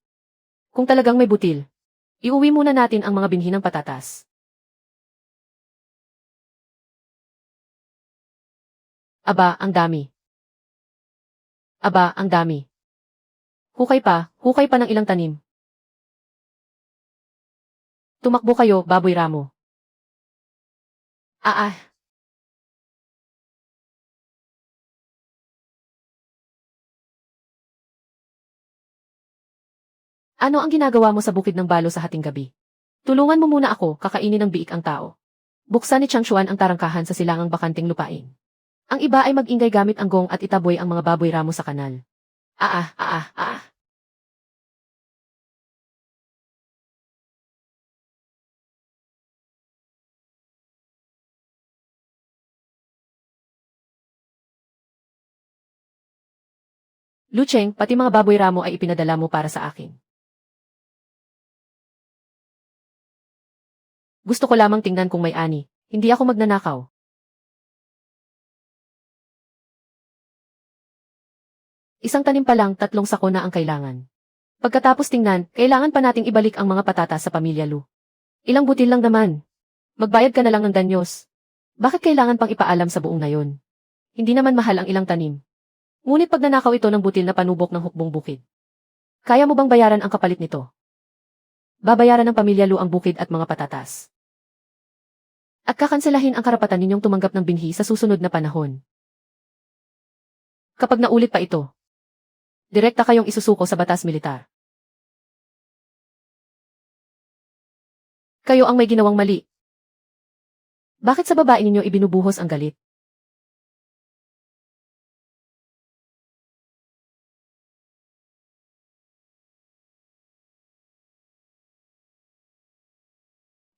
S1: Kung talagang may butil, iuwi muna natin ang mga binhi ng patatas. Aba, ang dami. Aba, ang dami. Hukay pa ng ilang tanim. Tumakbo kayo, baboy ramo. Ah. Ano ang ginagawa mo sa bukid ng balo sa hating gabi? Tulungan mo muna ako, kakainin ng biik ang tao. Buksan ni Changshuan ang tarangkahan sa silangang bakanting lupain. Ang iba ay mag-ingay gamit ang gong at itaboy ang mga baboy ramo sa kanal. Ah ah ah ah ah. Lucheng, pati mga baboy ramo ay ipinadala mo para sa akin. Gusto ko lamang tingnan kung may ani. Hindi ako magnanakaw. Isang tanim pa lang, 3 sako na ang kailangan. Pagkatapos tingnan, kailangan pa nating ibalik ang mga patatas sa pamilya Lu. Ilang butil lang naman. Magbayad ka na lang ng danyos. Bakit kailangan pang ipaalam sa buong nayon? Hindi naman mahal ang ilang tanim. Ngunit pag nanakaw ito ng butil na panubok ng hukbong bukid. Kaya mo bang bayaran ang kapalit nito? Babayaran ng pamilya Lu ang bukid at mga patatas. At kakanselahin ang karapatan ninyong tumanggap ng binhi sa susunod na panahon. Kapag naulit pa ito, direkta kayong isusuko sa batas militar. Kayo ang may ginawang mali. Bakit sa babae ninyo ibinubuhos ang galit?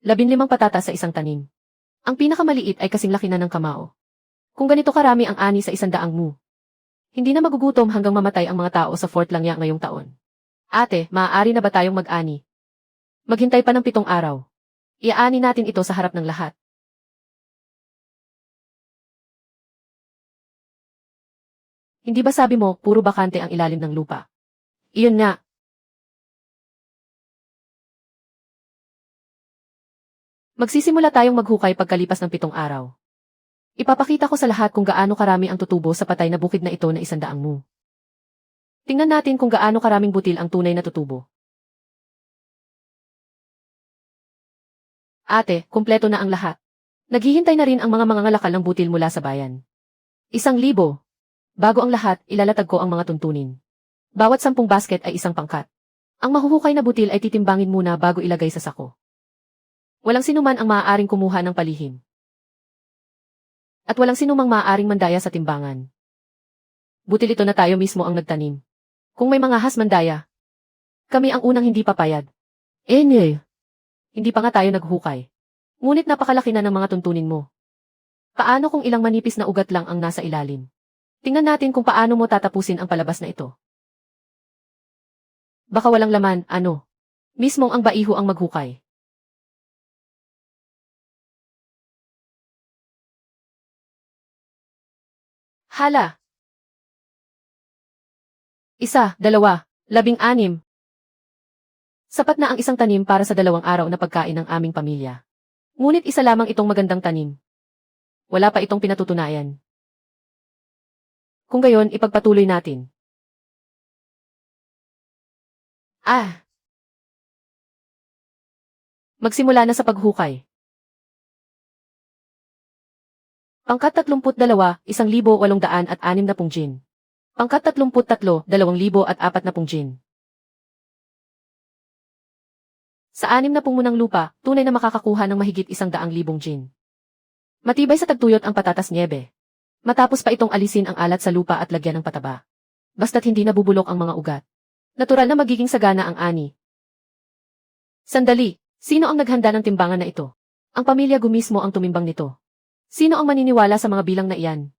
S1: Labinlimang patatas sa isang tanim. Ang pinakamaliit ay kasing laki na ng kamao. Kung ganito karami ang ani sa 100 mu, hindi na magugutom hanggang mamatay ang mga tao sa Fort Langya ngayong taon. Ate, maaari na ba tayong mag-ani? Maghintay pa ng 7 araw. Iaani natin ito sa harap ng lahat. Hindi ba sabi mo, puro bakante ang ilalim ng lupa? Iyon nga. Magsisimula tayong maghukay pagkalipas ng 7 araw. Ipapakita ko sa lahat kung gaano karami ang tutubo sa patay na bukid na ito na 100 mu. Tingnan natin kung gaano karaming butil ang tunay na tutubo. Ate, kumpleto na ang lahat. Naghihintay na rin ang mga mangangalakal ng butil mula sa bayan. 1,000. Bago ang lahat, ilalatag ko ang mga tuntunin. Bawat 10 basket ay isang pangkat. Ang mahuhukay na butil ay titimbangin muna bago ilagay sa sako. Walang sinuman ang maaaring kumuha ng palihim. At walang sinumang maaaring mandaya sa timbangan. Butil ito na tayo mismo ang nagtanim. Kung may mga hasmandaya, kami ang unang hindi papayad. Hindi pa nga tayo naghukay. Ngunit napakalaki na ng mga tuntunin mo. Paano kung ilang manipis na ugat lang ang nasa ilalim? Tingnan natin kung paano mo tatapusin ang palabas na ito. Baka walang laman, ano? Mismong ang baiho ang maghukay. Hala! 1, 2, 16. Sapat na ang isang tanim para sa 2 araw na pagkain ng aming pamilya. Ngunit isa lamang itong magandang tanim. Wala pa itong pinatutunayan. Kung gayon, ipagpatuloy natin. Magsimula na sa paghukay. Pangkat 32, 1,860 gin. Pangkat 33, 2,040 gin. Sa 60 munang lupa, tunay na makakakuha ng mahigit 100,000 gin. Matibay sa tagtuyot ang patatas niebe. Matapos pa itong alisin ang alat sa lupa at lagyan ng pataba. Basta't hindi nabubulok ang mga ugat. Natural na magiging sagana ang ani. Sandali, sino ang naghanda ng timbangan na ito? Ang pamilya Gumismo ang tumimbang nito. Sino ang maniniwala sa mga bilang na iyan?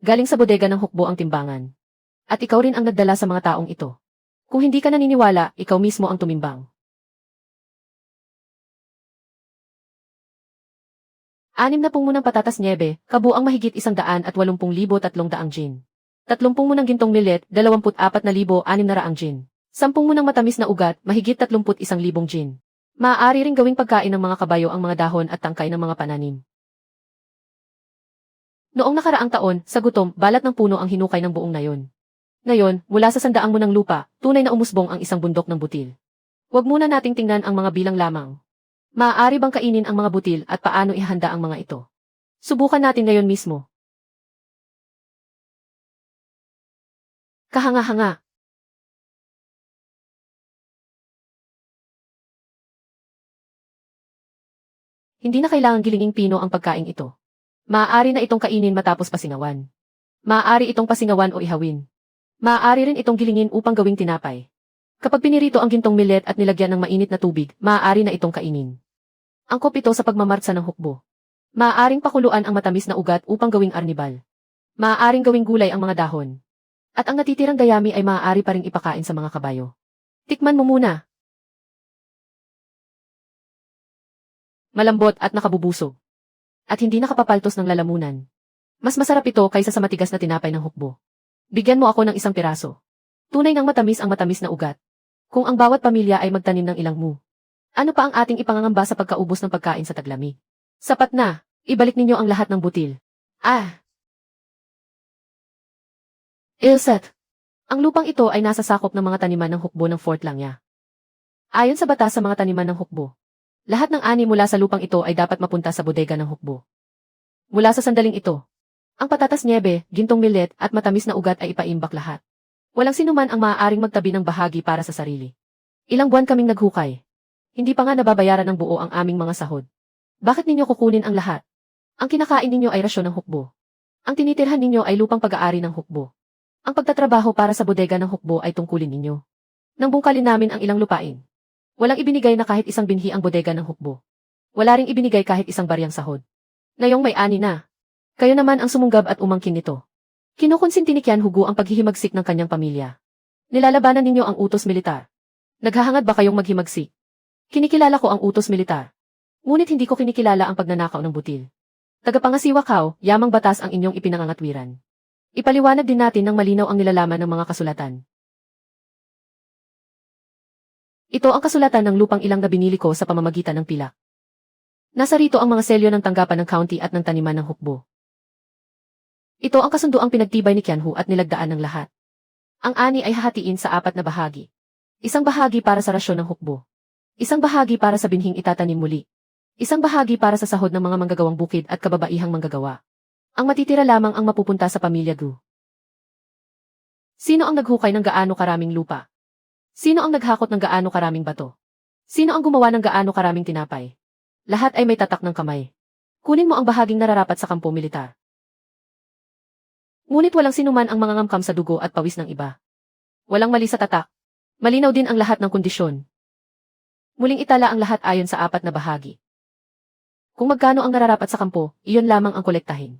S1: Galing sa bodega ng hukbo ang timbangan. At ikaw rin ang nagdala sa mga taong ito. Kung hindi ka naniniwala, ikaw mismo ang tumimbang. 60 munang patatas niebe, kabuang mahigit 180,300 gin. 30 munang gintong millet, 24,600 gin. 10 munang matamis na ugat, mahigit 31,000 gin. Maaari ring gawing pagkain ng mga kabayo ang mga dahon at tangkay ng mga pananim. Noong nakaraang taon, sa gutom, balat ng puno ang hinukay ng buong nayon. Ngayon, mula sa 100 munang lupa, tunay na umusbong ang isang bundok ng butil. Huwag muna nating tingnan ang mga bilang lamang. Maaari bang kainin ang mga butil at paano ihanda ang mga ito? Subukan natin ngayon mismo. Kahanga-hanga. Hindi na kailangang gilinging pino ang pagkain ito. Maaari na itong kainin matapos pasingawan. Maaari itong pasingawan o ihawin. Maaari rin itong gilingin upang gawing tinapay. Kapag pinirito ang gintong millet at nilagyan ng mainit na tubig, maaari na itong kainin. Angkop ito sa pagmamartsa ng hukbo. Maaaring pakuluan ang matamis na ugat upang gawing arnibal. Maaaring gawing gulay ang mga dahon. At ang natitirang dayami ay maaari pa ring ipakain sa mga kabayo. Tikman mo muna. Malambot at nakabubusog. At hindi nakapapaltos ng lalamunan. Mas masarap ito kaysa sa matigas na tinapay ng hukbo. Bigyan mo ako ng isang piraso. Tunay ng matamis ang matamis na ugat. Kung ang bawat pamilya ay magtanim ng ilang mu. Ano pa ang ating ipangangamba sa pagkaubos ng pagkain sa taglamig? Sapat na, ibalik ninyo ang lahat ng butil. Ilset. Ang lupang ito ay nasa sakop ng mga taniman ng hukbo ng Fort Langya. Ayon sa batas sa mga taniman ng hukbo, lahat ng ani mula sa lupang ito ay dapat mapunta sa bodega ng hukbo. Mula sa sandaling ito, ang patatas niebe, gintong millet at matamis na ugat ay ipaimbak lahat. Walang sinuman ang maaaring magtabi ng bahagi para sa sarili. Ilang buwan kaming naghukay. Hindi pa nga nababayaran ng buo ang aming mga sahod. Bakit ninyo kukunin ang lahat? Ang kinakain ninyo ay rasyon ng hukbo. Ang tinitirhan ninyo ay lupang pag-aari ng hukbo. Ang pagtatrabaho para sa bodega ng hukbo ay tungkulin ninyo. Nang bungkalin namin ang ilang lupain. Walang ibinigay na kahit isang binhi ang bodega ng hukbo. Wala ring ibinigay kahit isang baryang sahod. Ngayong may ani na. Kayo naman ang sumunggab at umangkin nito. Kinukonsinti ni Kian Hugo ang paghihimagsik ng kanyang pamilya. Nilalabanan ninyo ang utos militar. Naghahangad ba kayong maghimagsik? Kinikilala ko ang utos militar. Ngunit hindi ko kinikilala ang pagnanakaw ng butil. Tagapangasiwa kao, yamang batas ang inyong ipinangangatwiran. Ipaliwanag din natin ng malinaw ang nilalaman ng mga kasulatan. Ito ang kasulatan ng lupang ilang na binili ko sa pamamagitan ng pilak. Nasa rito ang mga selyo ng tanggapan ng county at ng taniman ng hukbo. Ito ang kasunduang pinagtibay ni Kianhu at nilagdaan ng lahat. Ang ani ay hahatiin sa 4 na bahagi. Isang bahagi para sa rasyon ng hukbo. Isang bahagi para sa binhing itatanim muli. Isang bahagi para sa sahod ng mga manggagawang bukid at kababaihang manggagawa. Ang matitira lamang ang mapupunta sa pamilya Gu. Sino ang naghukay ng gaano karaming lupa? Sino ang naghakot ng gaano karaming bato? Sino ang gumawa ng gaano karaming tinapay? Lahat ay may tatak ng kamay. Kunin mo ang bahaging nararapat sa kampo militar. Ngunit walang sinuman ang mangangamkam sa dugo at pawis ng iba. Walang mali sa tatak. Malinaw din ang lahat ng kondisyon. Muling itala ang lahat ayon sa 4 na bahagi. Kung magkano ang nararapat sa kampo, iyon lamang ang kolektahin.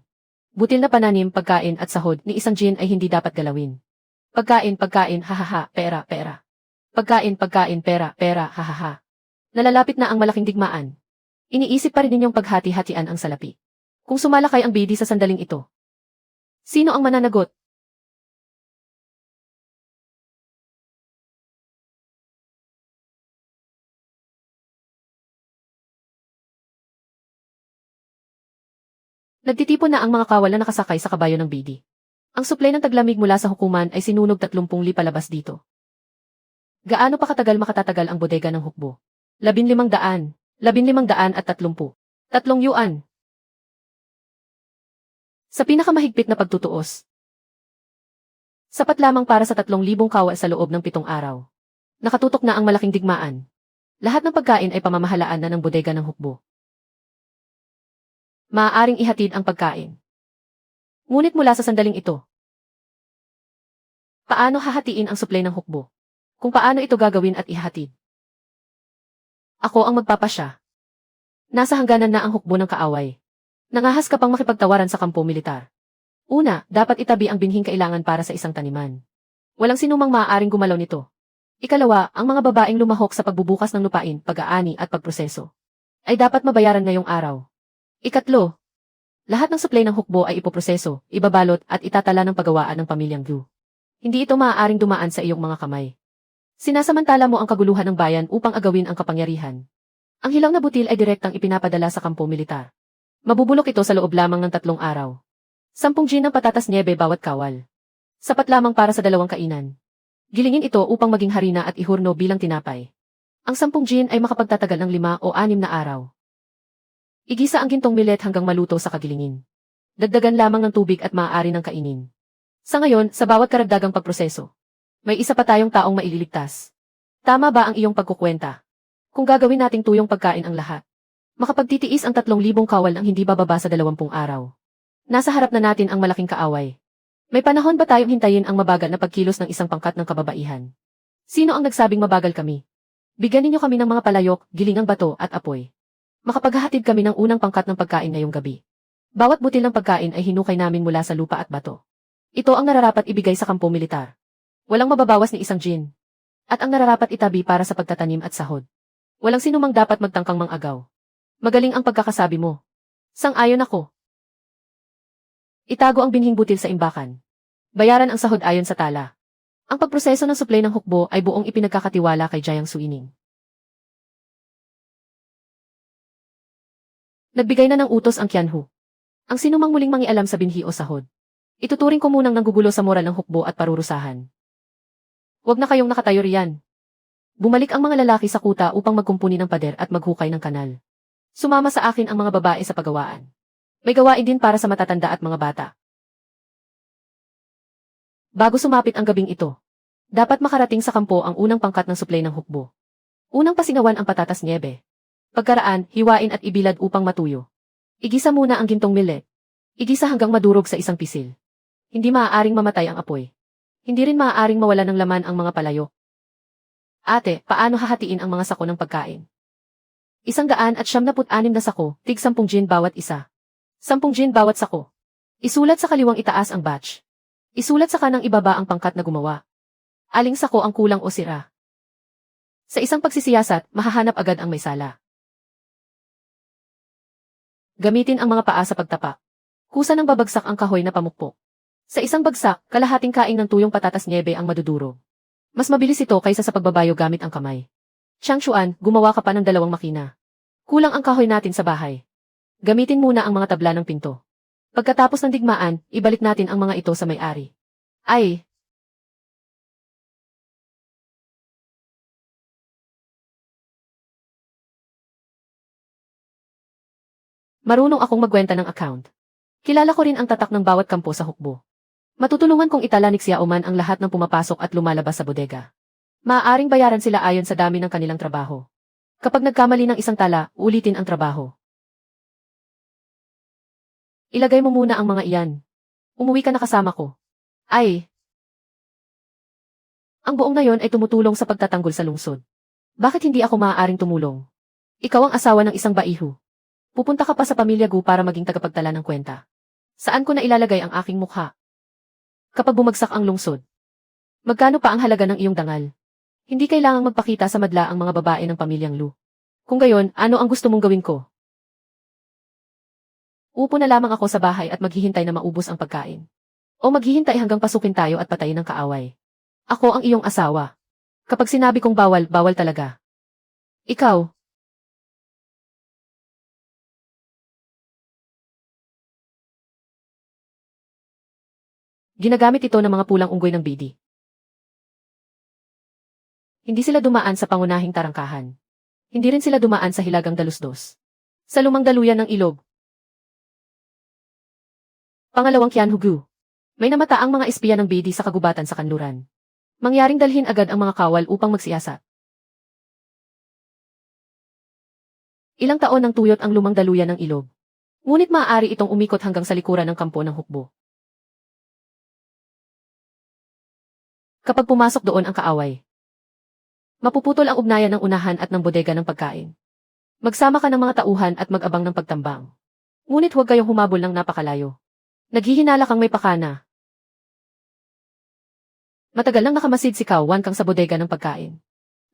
S1: Butil na pananim, pagkain at sahod ni isang gin ay hindi dapat galawin. Pagkain, hahaha, pera, pera. Pagkain, pera, pera, hahaha. Nalalapit na ang malaking digmaan. Iniisip pa rin ninyong paghati-hatian ang salapi. Kung sumalakay ang bidi sa sandaling ito, sino ang mananagot? Nagtitipon na ang mga kawal na nakasakay sa kabayo ng bidi. Ang suplay ng taglamig mula sa hukuman ay sinunog 30 li palabas dito. Gaano pa katagal makatatagal ang bodega ng hukbo? 1,500, 1,530. 3 yuan. Sa pinakamahigpit na pagtutuos. Sapat lamang para sa 3,000 kawal sa loob ng 7 araw. Nakatutok na ang malaking digmaan. Lahat ng pagkain ay pamamahalaan na ng bodega ng hukbo. Maaaring ihatid ang pagkain. Ngunit mula sa sandaling ito, paano hahatiin ang suplay ng hukbo? Kung paano ito gagawin at ihatid? Ako ang magpapasya. Nasa hangganan na ang hukbo ng kaaway. Nangahas ka pang makipagtawaran sa kampo militar. Una, dapat itabi ang binhing kailangan para sa isang taniman. Walang sinumang maaaring gumalaw nito. Ikalawa, ang mga babaeng lumahok sa pagbubukas ng lupain, pag-aani at pagproseso, ay dapat mabayaran ngayong araw. Ikatlo, lahat ng supply ng hukbo ay ipoproseso, ibabalot at itatala ng paggawaan ng pamilyang Gu. Hindi ito maaaring dumaan sa iyong mga kamay. Sinasamantala mo ang kaguluhan ng bayan upang agawin ang kapangyarihan. Ang hilaw na butil ay direktang ipinapadala sa kampo militar. Mabubulok ito sa loob lamang ng 3 araw. 10 gin ng patatas niebe bawat kawal. Sapat lamang para sa 2 kainan. Gilingin ito upang maging harina at ihurno bilang tinapay. Ang 10 gin ay makapagtatagal ng 5 o 6 na araw. Igisa ang gintong millet hanggang maluto sa kagilingin. Dagdagan lamang ng tubig at maaari ng kainin. Sa ngayon, sa bawat karagdagang pagproseso, may isa pa tayong taong maililigtas. Tama ba ang iyong pagkukwenta? Kung gagawin nating tuyong pagkain ang lahat, Makapagtitiis ang 3,000 kawal ang hindi bababa sa 20 araw. Nasa harap na natin ang malaking kaaway. May panahon ba tayong hintayin ang mabagal na pagkilos ng isang pangkat ng kababaihan? Sino ang nagsabing mabagal kami? Bigyan ninyo kami ng mga palayok, gilingang bato at apoy. Makapaghahatid kami ng unang pangkat ng pagkain ngayong gabi. Bawat butil ng pagkain ay hinukay namin mula sa lupa at bato. Ito ang nararapat ibigay sa kampo militar. Walang mababawas ni isang gin. At ang nararapat itabi para sa pagtatanim at sahod. Walang sinumang dapat magtangkang mangagaw. Magaling ang pagkakasabi mo. Sang-ayon ako. Itago ang binhing butil sa imbakan. Bayaran ang sahod ayon sa tala. Ang pagproseso ng suplay ng hukbo ay buong ipinagkakatiwala kay Jayang Suining. Nagbigay na ng utos ang Qianhu. Ang sinumang muling mangialam sa binhi o sahod. Ituturing ko munang nanggugulo sa moral ng hukbo at parurusahan. Huwag na kayong nakatayo riyan. Bumalik ang mga lalaki sa kuta upang magkumpuni ng pader at maghukay ng kanal. Sumama sa akin ang mga babae sa paggawaan. May gawain din para sa matatanda at mga bata. Bago sumapit ang gabing ito, dapat makarating sa kampo ang unang pangkat ng suplay ng hukbo. Unang pasingawan ang patatas niebe. Pagkaraan, hiwain at ibilad upang matuyo. Igisa muna ang gintong millet. Igisa hanggang madurog sa isang pisil. Hindi maaaring mamatay ang apoy. Hindi rin maaaring mawala ng laman ang mga palayok. Ate, paano hahatiin ang mga sako ng pagkain? 176 na sako, tig 10 gin bawat isa. 10 gin bawat sako. Isulat sa kaliwang itaas ang batch. Isulat sa kanang ibaba ang pangkat na gumawa. Aling sako ang kulang o sira. Sa isang pagsisiyasat, mahahanap agad ang may sala. Gamitin ang mga paa sa pagtapak. Kusa ng babagsak ang kahoy na pamukpok. Sa isang bagsak, kalahating kaing ng tuyong patatas niebe ang maduduro. Mas mabilis ito kaysa sa pagbabayo gamit ang kamay. Chang Chuan, gumawa ka pa ng 2 makina. Kulang ang kahoy natin sa bahay. Gamitin muna ang mga tabla ng pinto. Pagkatapos ng digmaan, ibalik natin ang mga ito sa may-ari. Ay! Marunong akong magkwenta ng account. Kilala ko rin ang tatak ng bawat kampo sa hukbo. Matutulungan kong italanik siya man ang lahat ng pumapasok at lumalabas sa bodega. Maaaring bayaran sila ayon sa dami ng kanilang trabaho. Kapag nagkamali ng isang tala, ulitin ang trabaho. Ilagay mo muna ang mga iyan. Umuwi ka na kasama ko. Ay! Ang buong na yon ay tumutulong sa pagtatanggol sa lungsod. Bakit hindi ako maaaring tumulong? Ikaw ang asawa ng isang baihu. Pupunta ka pa sa pamilya Gu para maging tagapagtala ng kwenta. Saan ko na ilalagay ang aking mukha? Kapag bumagsak ang lungsod. Magkano pa ang halaga ng iyong dangal? Hindi kailangang magpakita sa madla ang mga babae ng pamilyang Lu. Kung gayon, ano ang gusto mong gawin ko? Upo na lamang ako sa bahay at maghihintay na maubos ang pagkain. O maghihintay hanggang pasukin tayo at patayin ng kaaway. Ako ang iyong asawa. Kapag sinabi kong bawal, bawal talaga. Ikaw. Ginagamit ito ng mga pulang unggoy ng bidi. Hindi sila dumaan sa pangunahing tarangkahan. Hindi rin sila dumaan sa hilagang dalusdos. Sa lumang daluyan ng ilog. Pangalawang Qianhu. May namata ang mga espiya ng bidi sa kagubatan sa kanluran. Mangyaring dalhin agad ang mga kawal upang magsiyasat. Ilang taon nang tuyot ang lumang daluyan ng ilog. Ngunit maaari itong umikot hanggang sa likuran ng kampo ng hukbo. Kapag pumasok doon ang kaaway, mapuputol ang ugnayan ng unahan at ng bodega ng pagkain. Magsama ka ng mga tauhan at mag-abang ng pagtambang. Ngunit huwag kayong humabol ng napakalayo. Naghihinala kang may pakana. Matagal nang nakamasid si Kawan kang sa bodega ng pagkain.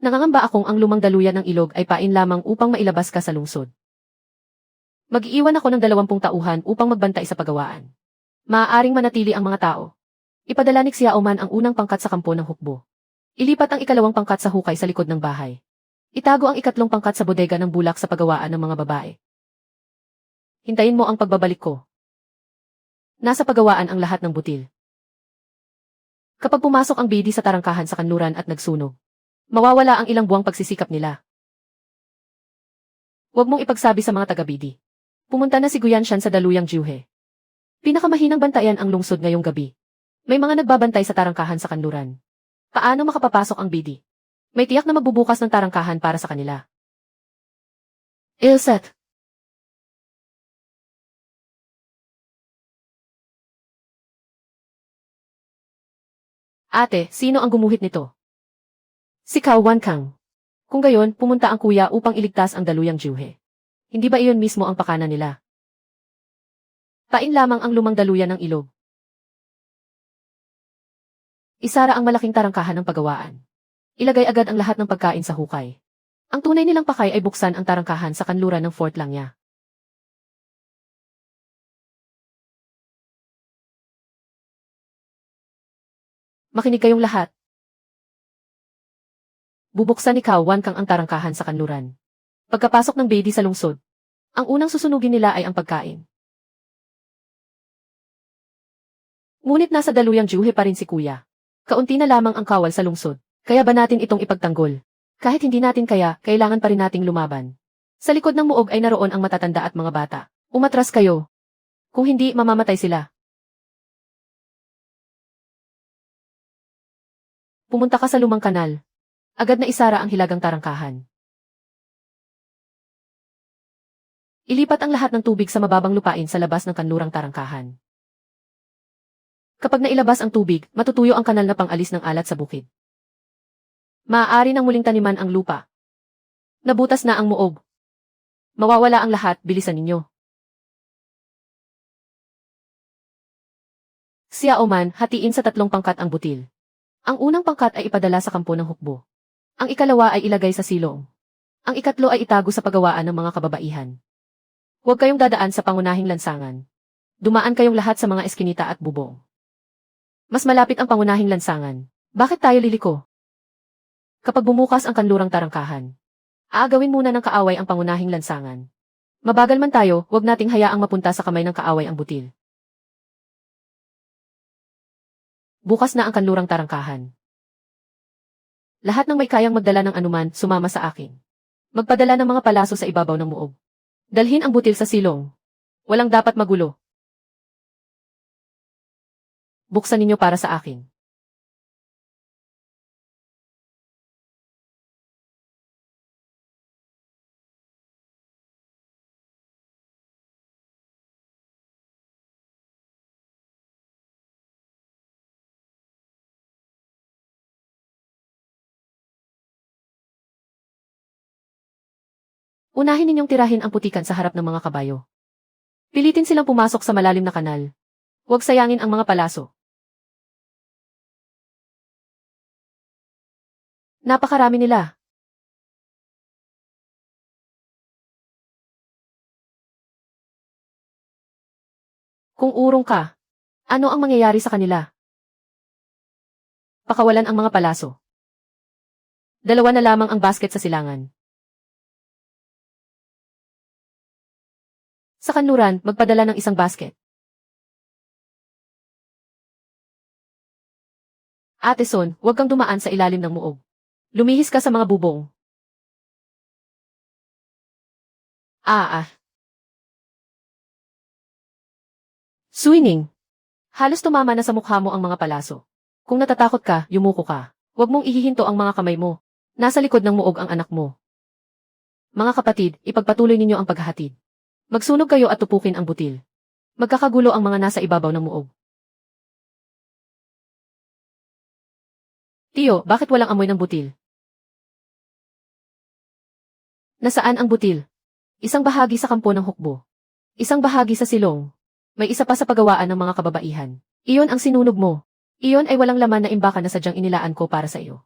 S1: Nangangamba akong ang lumang daluyan ng ilog ay pain lamang upang mailabas ka sa lungsod. Mag-iiwan ako ng 20 tauhan upang magbantay sa pagawaan. Maaaring manatili ang mga tao. Ipadala ni Xiao Man ang unang pangkat sa kampo ng hukbo. Ilipat ang ikalawang pangkat sa hukay sa likod ng bahay. Itago ang ikatlong pangkat sa bodega ng bulak sa pagawaan ng mga babae. Hintayin mo ang pagbabalik ko. Nasa pagawaan ang lahat ng butil. Kapag pumasok ang bidi sa tarangkahan sa kanluran at nagsunog, mawawala ang ilang buwang pagsisikap nila. Huwag mong ipagsabi sa mga taga-bidi. Pumunta na si Guyanshan sa daluyang Juhe. Pinakamahinang bantayan ang lungsod ngayong gabi. May mga nagbabantay sa tarangkahan sa kanluran. Paano makapapasok ang bidi? May tiyak na magbubukas ng tarangkahan para sa kanila. Ilset. Ate, sino ang gumuhit nito? Si Cao Wankang. Kung gayon, pumunta ang kuya upang iligtas ang daluyang Juhe. Hindi ba iyon mismo ang pakana nila? Pain lamang ang lumang daluyan ng ilog. Isara ang malaking tarangkahan ng pagawaan. Ilagay agad ang lahat ng pagkain sa hukay. Ang tunay nilang pakay ay buksan ang tarangkahan sa kanluran ng Fort Langya. Makinig kayong lahat. Bubuksan ni Cao Wankang ang tarangkahan sa kanluran. Pagkapasok ng baby sa lungsod, ang unang susunugin nila ay ang pagkain. Ngunit nasa daluyang Juhe pa rin si kuya. Kaunti na lamang ang kawal sa lungsod. Kaya ba natin itong ipagtanggol? Kahit hindi natin kaya, kailangan pa rin nating lumaban. Sa likod ng muog ay naroon ang matatanda at mga bata. Umatras kayo. Kung hindi, mamamatay sila. Pumunta ka sa lumang kanal. Agad na isara ang hilagang tarangkahan. Ilipat ang lahat ng tubig sa mababang lupain sa labas ng kanlurang tarangkahan. Kapag nailabas ang tubig, matutuyo ang kanal na pang-alis ng alat sa bukid. Maaari nang muling taniman ang lupa. Nabutas na ang muog. Mawawala ang lahat, bilisan ninyo. Xiao Man, hatiin sa 3 pangkat ang butil. Ang unang pangkat ay ipadala sa kampo ng hukbo. Ang ikalawa ay ilagay sa silong. Ang ikatlo ay itago sa pagawaan ng mga kababaihan. Huwag kayong dadaan sa pangunahing lansangan. Dumaan kayong lahat sa mga eskinita at bubong. Mas malapit ang pangunahing lansangan. Bakit tayo liliko? Kapag bumukas ang kanlurang tarangkahan, aagawin muna ng kaaway ang pangunahing lansangan. Mabagal man tayo, huwag nating hayaang mapunta sa kamay ng kaaway ang butil. Bukas na ang kanlurang tarangkahan. Lahat ng may kayang magdala ng anuman, sumama sa akin. Magpadala ng mga palaso sa ibabaw ng muog. Dalhin ang butil sa silong. Walang dapat magulo. Buksan ninyo para sa akin. Unahin ninyong tirahin ang putikan sa harap ng mga kabayo. Pilitin silang pumasok sa malalim na kanal. Huwag sayangin ang mga palaso. Napakarami nila. Kung urong ka, ano ang mangyayari sa kanila? Pakawalan ang mga palaso. 2 na lamang ang basket sa silangan. Sa kanluran, magpadala ng 1 basket. Ate Son, huwag kang dumaan sa ilalim ng muog. Lumihis ka sa mga bubong. Swinging. Halos tumama na sa mukha mo ang mga palaso. Kung natatakot ka, yumuko ka. Huwag mong ihihinto ang mga kamay mo. Nasa likod ng muog ang anak mo. Mga kapatid, ipagpatuloy ninyo ang paghahatid. Magsunog kayo at tupukin ang butil. Magkakagulo ang mga nasa ibabaw ng muog. Tiyo, bakit walang amoy ng butil? Nasaan ang butil? 1 bahagi sa kampo ng hukbo. 1 bahagi sa silong. May 1 pa sa pagawaan ng mga kababaihan. Iyon ang sinunog mo. Iyon ay walang laman na imbaka na sadyang inilaan ko para sa iyo.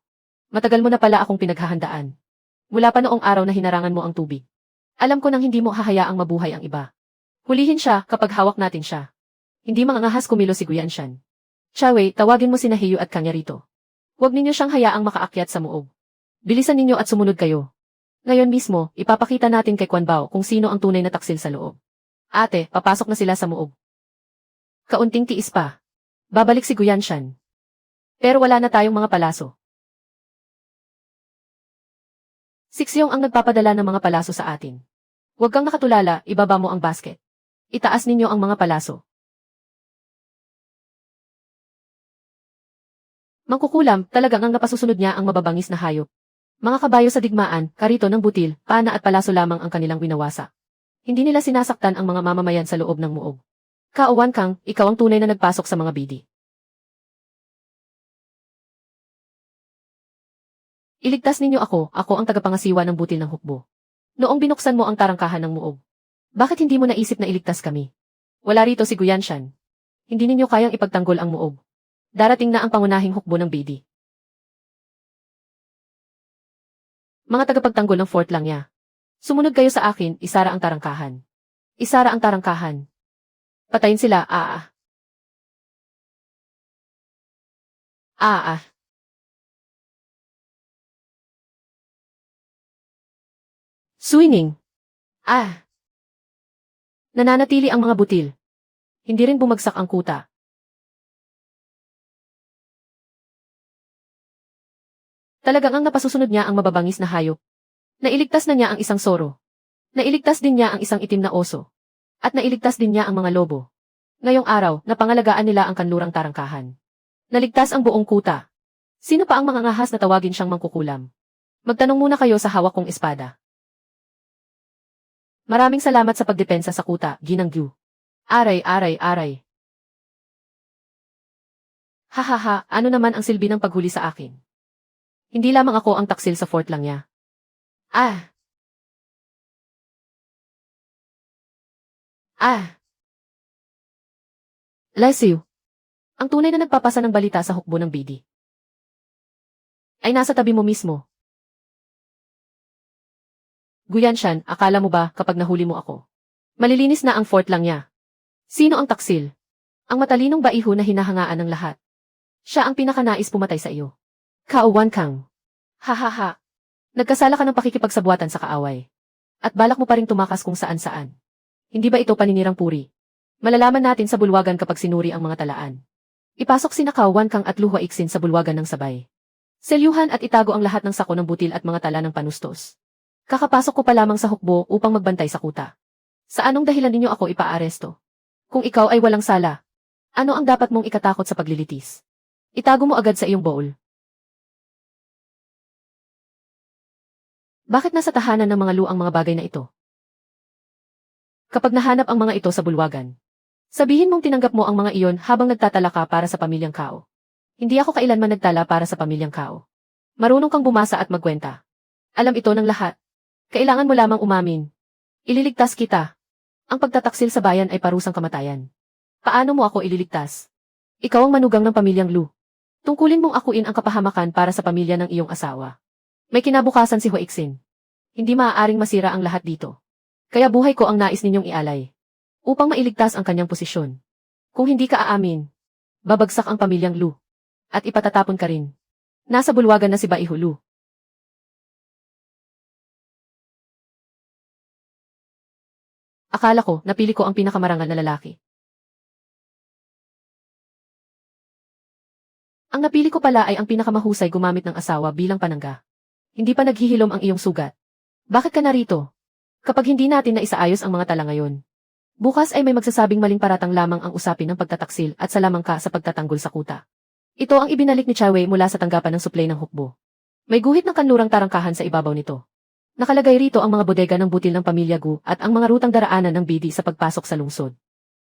S1: Matagal mo na pala akong pinaghahandaan. Mula pa noong araw na hinarangan mo ang tubig. Alam ko nang hindi mo hahayaang mabuhay ang iba. Hulihin siya kapag hawak natin siya. Hindi mangangahas kumilo si Guyanshan. Chawei, tawagin mo sina Hiyu at Kanya rito. Huwag ninyo siyang hayaang makaakyat sa muog. Bilisan ninyo at sumunod kayo. Ngayon mismo, ipapakita natin kay Quan Bao kung sino ang tunay na taksil sa loob. Ate, papasok na sila sa muog. Kaunting tiis pa. Babalik si Guyanshan. Pero wala na tayong mga palaso. Sixyong ang nagpapadala ng mga palaso sa atin. Huwag kang nakatulala, ibaba mo ang basket. Itaas ninyo ang mga palaso. Mangkukulam, talagang ang napasusunod niya ang mababangis na hayop. Mga kabayo sa digmaan, karito ng butil, pana at palaso lamang ang kanilang winawasak. Hindi nila sinasaktan ang mga mamamayan sa loob ng muog. Cao Wankang, ikaw ang tunay na nagpasok sa mga bidi. Iligtas ninyo ako ang tagapangasiwa ng butil ng hukbo. Noong binuksan mo ang tarangkahan ng muog. Bakit hindi mo naisip na iligtas kami? Wala rito si Guyanshan. Hindi ninyo kayang ipagtanggol ang muog. Darating na ang pangunahing hukbo ng BD. Mga tagapagtanggol ng Fort Langya. Sumunod kayo sa akin, isara ang tarangkahan. Isara ang tarangkahan. Patayin sila, Swinging. Nananatili ang mga butil. Hindi rin bumagsak ang kuta. Talagang ang napasusunod niya ang mababangis na hayop. Nailigtas na niya ang isang soro. Nailigtas din niya ang isang itim na oso. At nailigtas din niya ang mga lobo. Ngayong araw, napangalagaan nila ang kanlurang tarangkahan. Naligtas ang buong kuta. Sino pa ang mga ngahas na tawagin siyang mangkukulam? Magtanong muna kayo sa hawak kong espada. Maraming salamat sa pagdepensa sa kuta, Ginang Gyu. Aray. Hahaha, ano naman ang silbi ng paghuli sa akin? Hindi lamang ako ang taksil sa fort lang niya. Lesiu. Ang tunay na nagpapasa ng balita sa hukbo ng BD ay nasa tabi mo mismo. Guyanshan, akala mo ba kapag nahuli mo ako? Malilinis na ang fort lang niya. Sino ang taksil? Ang matalinong baiho na hinahangaan ng lahat. Siya ang pinakanais pumatay sa iyo. Kauwan kang. Hahaha. Nagkasala ka ng pakikipagsabuatan sa kaaway. At balak mo pa ring tumakas kung saan-saan. Hindi ba ito paninirang puri? Malalaman natin sa bulwagan kapag sinuri ang mga talaan. Ipasok sina Kauwan kang at Luhua Iksin sa bulwagan ng sabay. Selyuhan at itago ang lahat ng sako ng butil at mga tala ng panustos. Kakapasok ko pa lamang sa hukbo upang magbantay sa kuta. Sa anong dahilan ninyo ako ipaaresto? Kung ikaw ay walang sala, ano ang dapat mong ikatakot sa paglilitis? Itago mo agad sa iyong bowl. Bakit nasa tahanan ng mga Lu ang mga bagay na ito? Kapag nahanap ang mga ito sa bulwagan, sabihin mong tinanggap mo ang mga iyon habang nagtatala ka para sa pamilyang Kao. Hindi ako kailanman nagtala para sa pamilyang Kao. Marunong kang bumasa at magkwenta. Alam ito ng lahat. Kailangan mo lamang umamin. Ililigtas kita. Ang pagtataksil sa bayan ay parusang kamatayan. Paano mo ako ililigtas? Ikaw ang manugang ng pamilyang Lu. Tungkulin mong akuin ang kapahamakan para sa pamilya ng iyong asawa. May kinabukasan si Huixin. Hindi maaaring masira ang lahat dito. Kaya buhay ko ang nais ninyong ialay. Upang mailigtas ang kanyang posisyon. Kung hindi ka aamin, babagsak ang pamilyang Lu. At ipatatapon ka rin. Nasa bulwagan na si Baihu Lu. Akala ko, napili ko ang pinakamarangal na lalaki. Ang napili ko pala ay ang pinakamahusay gumamit ng asawa bilang panangga. Hindi pa naghihilom ang iyong sugat. Bakit ka narito? Kapag hindi natin na isaayos ang mga tala ngayon. Bukas ay may magsasabing maling paratang lamang ang usapin ng pagtataksil at salamang ka sa pagtatanggol sa kuta. Ito ang ibinalik ni Chai Wei mula sa tanggapan ng suplay ng hukbo. May guhit ng kanlurang tarangkahan sa ibabaw nito. Nakalagay rito ang mga bodega ng butil ng pamilya Gu at ang mga rutang daraanan ng BD sa pagpasok sa lungsod.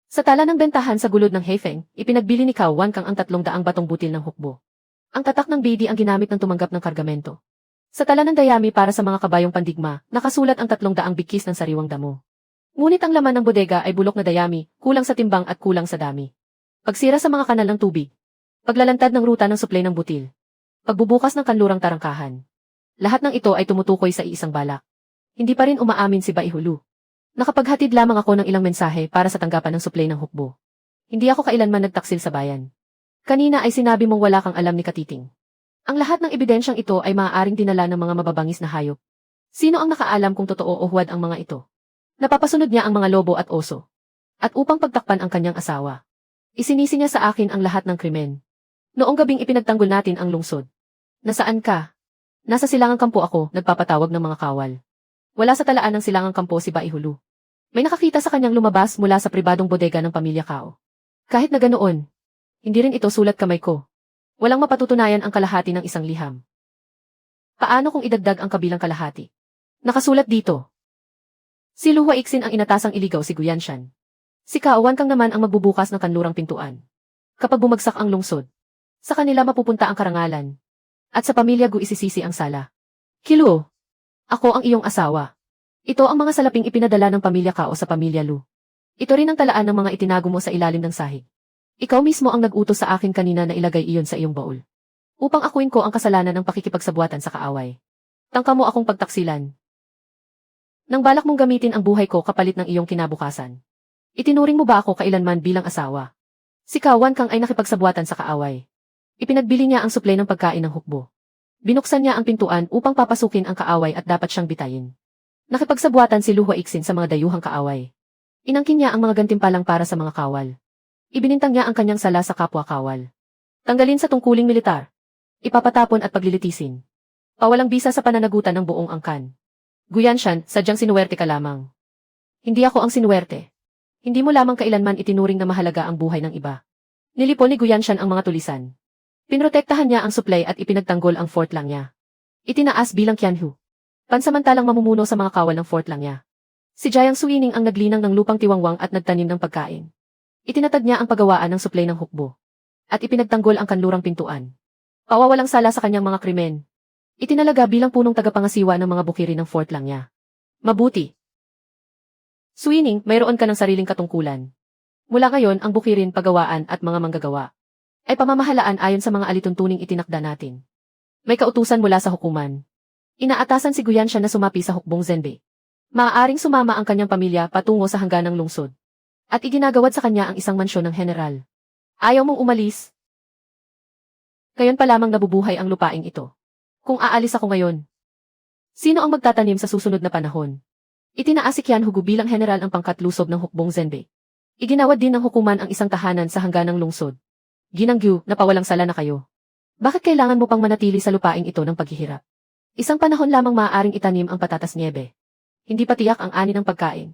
S1: Sa tala ng bentahan sa gulod ng Hefeng, ipinagbili ni Cao Wan Kang ang 300 batong butil ng hukbo. Ang tatak ng BD ang ginamit ng tumanggap ng kargamento. Sa tala ng dayami para sa mga kabayong pandigma, nakasulat ang 300 bikis ng sariwang damo. Ngunit ang laman ng bodega ay bulok na dayami, kulang sa timbang at kulang sa dami. Pagsira sa mga kanal ng tubig. Paglalantad ng ruta ng suplay ng butil. Pagbubukas ng kanlurang tarangkahan. Lahat ng ito ay tumutukoy sa iisang balak. Hindi pa rin umaamin si Baihu Lu. Nakapaghatid lamang ako ng ilang mensahe para sa tanggapan ng suplay ng hukbo. Hindi ako kailanman nagtaksil sa bayan. Kanina ay sinabi mong wala kang alam ni Katiting. Ang lahat ng ebidensyang ito ay maaaring dinala ng mga mababangis na hayop. Sino ang nakaalam kung totoo o huwad ang mga ito? Napapasunod niya ang mga lobo at oso. At upang pagtakpan ang kanyang asawa. Isinisi niya sa akin ang lahat ng krimen. Noong gabing ipinagtanggol natin ang lungsod. Nasaan ka? Nasa silangang kampo ako, nagpapatawag ng mga kawal. Wala sa talaan ng silangang kampo si Baihu Lu. May nakakita sa kanyang lumabas mula sa pribadong bodega ng pamilya Kao. Kahit na ganoon, hindi rin ito sulat kamay ko. Walang mapatutunayan ang kalahati ng isang liham. Paano kung idagdag ang kabilang kalahati? Nakasulat dito. Si Luhua Iksin ang inatasang iligaw si Guyanshan. Si Cao Wan Kang naman ang magbubukas ng kanlurang pintuan. Kapag bumagsak ang lungsod, sa kanila mapupunta ang karangalan. At sa pamilya Gu isisisi ang sala. Kilo, ako ang iyong asawa. Ito ang mga salaping ipinadala ng pamilya Kao sa pamilya Lu. Ito rin ang talaan ng mga itinago mo sa ilalim ng sahig. Ikaw mismo ang nag-utos sa akin kanina na ilagay iyon sa iyong baul. Upang akuin ko ang kasalanan ng pakikipagsabuatan sa kaaway. Tangka mo akong pagtaksilan. Nang balak mong gamitin ang buhay ko kapalit ng iyong kinabukasan. Itinuring mo ba ako kailanman bilang asawa? Si Kawan Kang ay nakipagsabuatan sa kaaway. Ipinagbili niya ang suplay ng pagkain ng hukbo. Binuksan niya ang pintuan upang papasukin ang kaaway at dapat siyang bitayin. Nakipagsabuatan si Lu Huaixin sa mga dayuhang kaaway. Inangkin niya ang mga gantimpalang para sa mga kawal. Ibinintang niya ang kanyang sala sa kapwa kawal. Tanggalin sa tungkuling militar. Ipapatapon at paglilitisin. Pawalang bisa sa pananagutan ng buong angkan. Guyanshan, sadyang sinuwerte ka lamang. Hindi ako ang sinuwerte. Hindi mo lamang kailanman itinuring na mahalaga ang buhay ng iba. Nilipon ni Guyanshan ang mga tulisan. Pinrotektahan niya ang suplay at ipinagtanggol ang fort lang niya. Itinaas bilang Qianhu. Pansamantalang mamumuno sa mga kawal ng fort lang niya. Si Jiang Suining ang naglinang ng lupang tiwangwang at nagtanim ng pagkain. Itinatag niya ang paggawaan ng suplay ng hukbo. At ipinagtanggol ang kanlurang pintuan. Pawawalang sala sa kanyang mga krimen. Itinalaga bilang punong tagapangasiwa ng mga bukiri ng fort lang niya. Mabuti. Suining, mayroon ka ng sariling katungkulan. Mula ngayon ang bukirin, pagawaan at mga manggagawa ay pamamahalaan ayon sa mga alituntuning itinakda natin. May kautusan mula sa hukuman. Inaatasan si Guyanshan na sumapi sa hukbong Zenbei. Maaaring sumama ang kanyang pamilya patungo sa hangganang lungsod. At iginagawad sa kanya ang isang mansyon ng general. Ayaw mong umalis? Ngayon pa lamang nabubuhay ang lupaing ito. Kung aalis ako ngayon, sino ang magtatanim sa susunod na panahon? Itinaas si Qianhu Gu bilang general ang pangkatlusob ng hukbong Zenbei. Iginawad din ng hukuman ang isang tahanan sa hangganang lungsod. Ginangyu, napawalang sala na kayo. Bakit kailangan mo pang manatili sa lupaing ito ng paghihirap? Isang panahon lamang maaaring itanim ang patatas niebe. Hindi pa tiyak ang ani ng pagkain.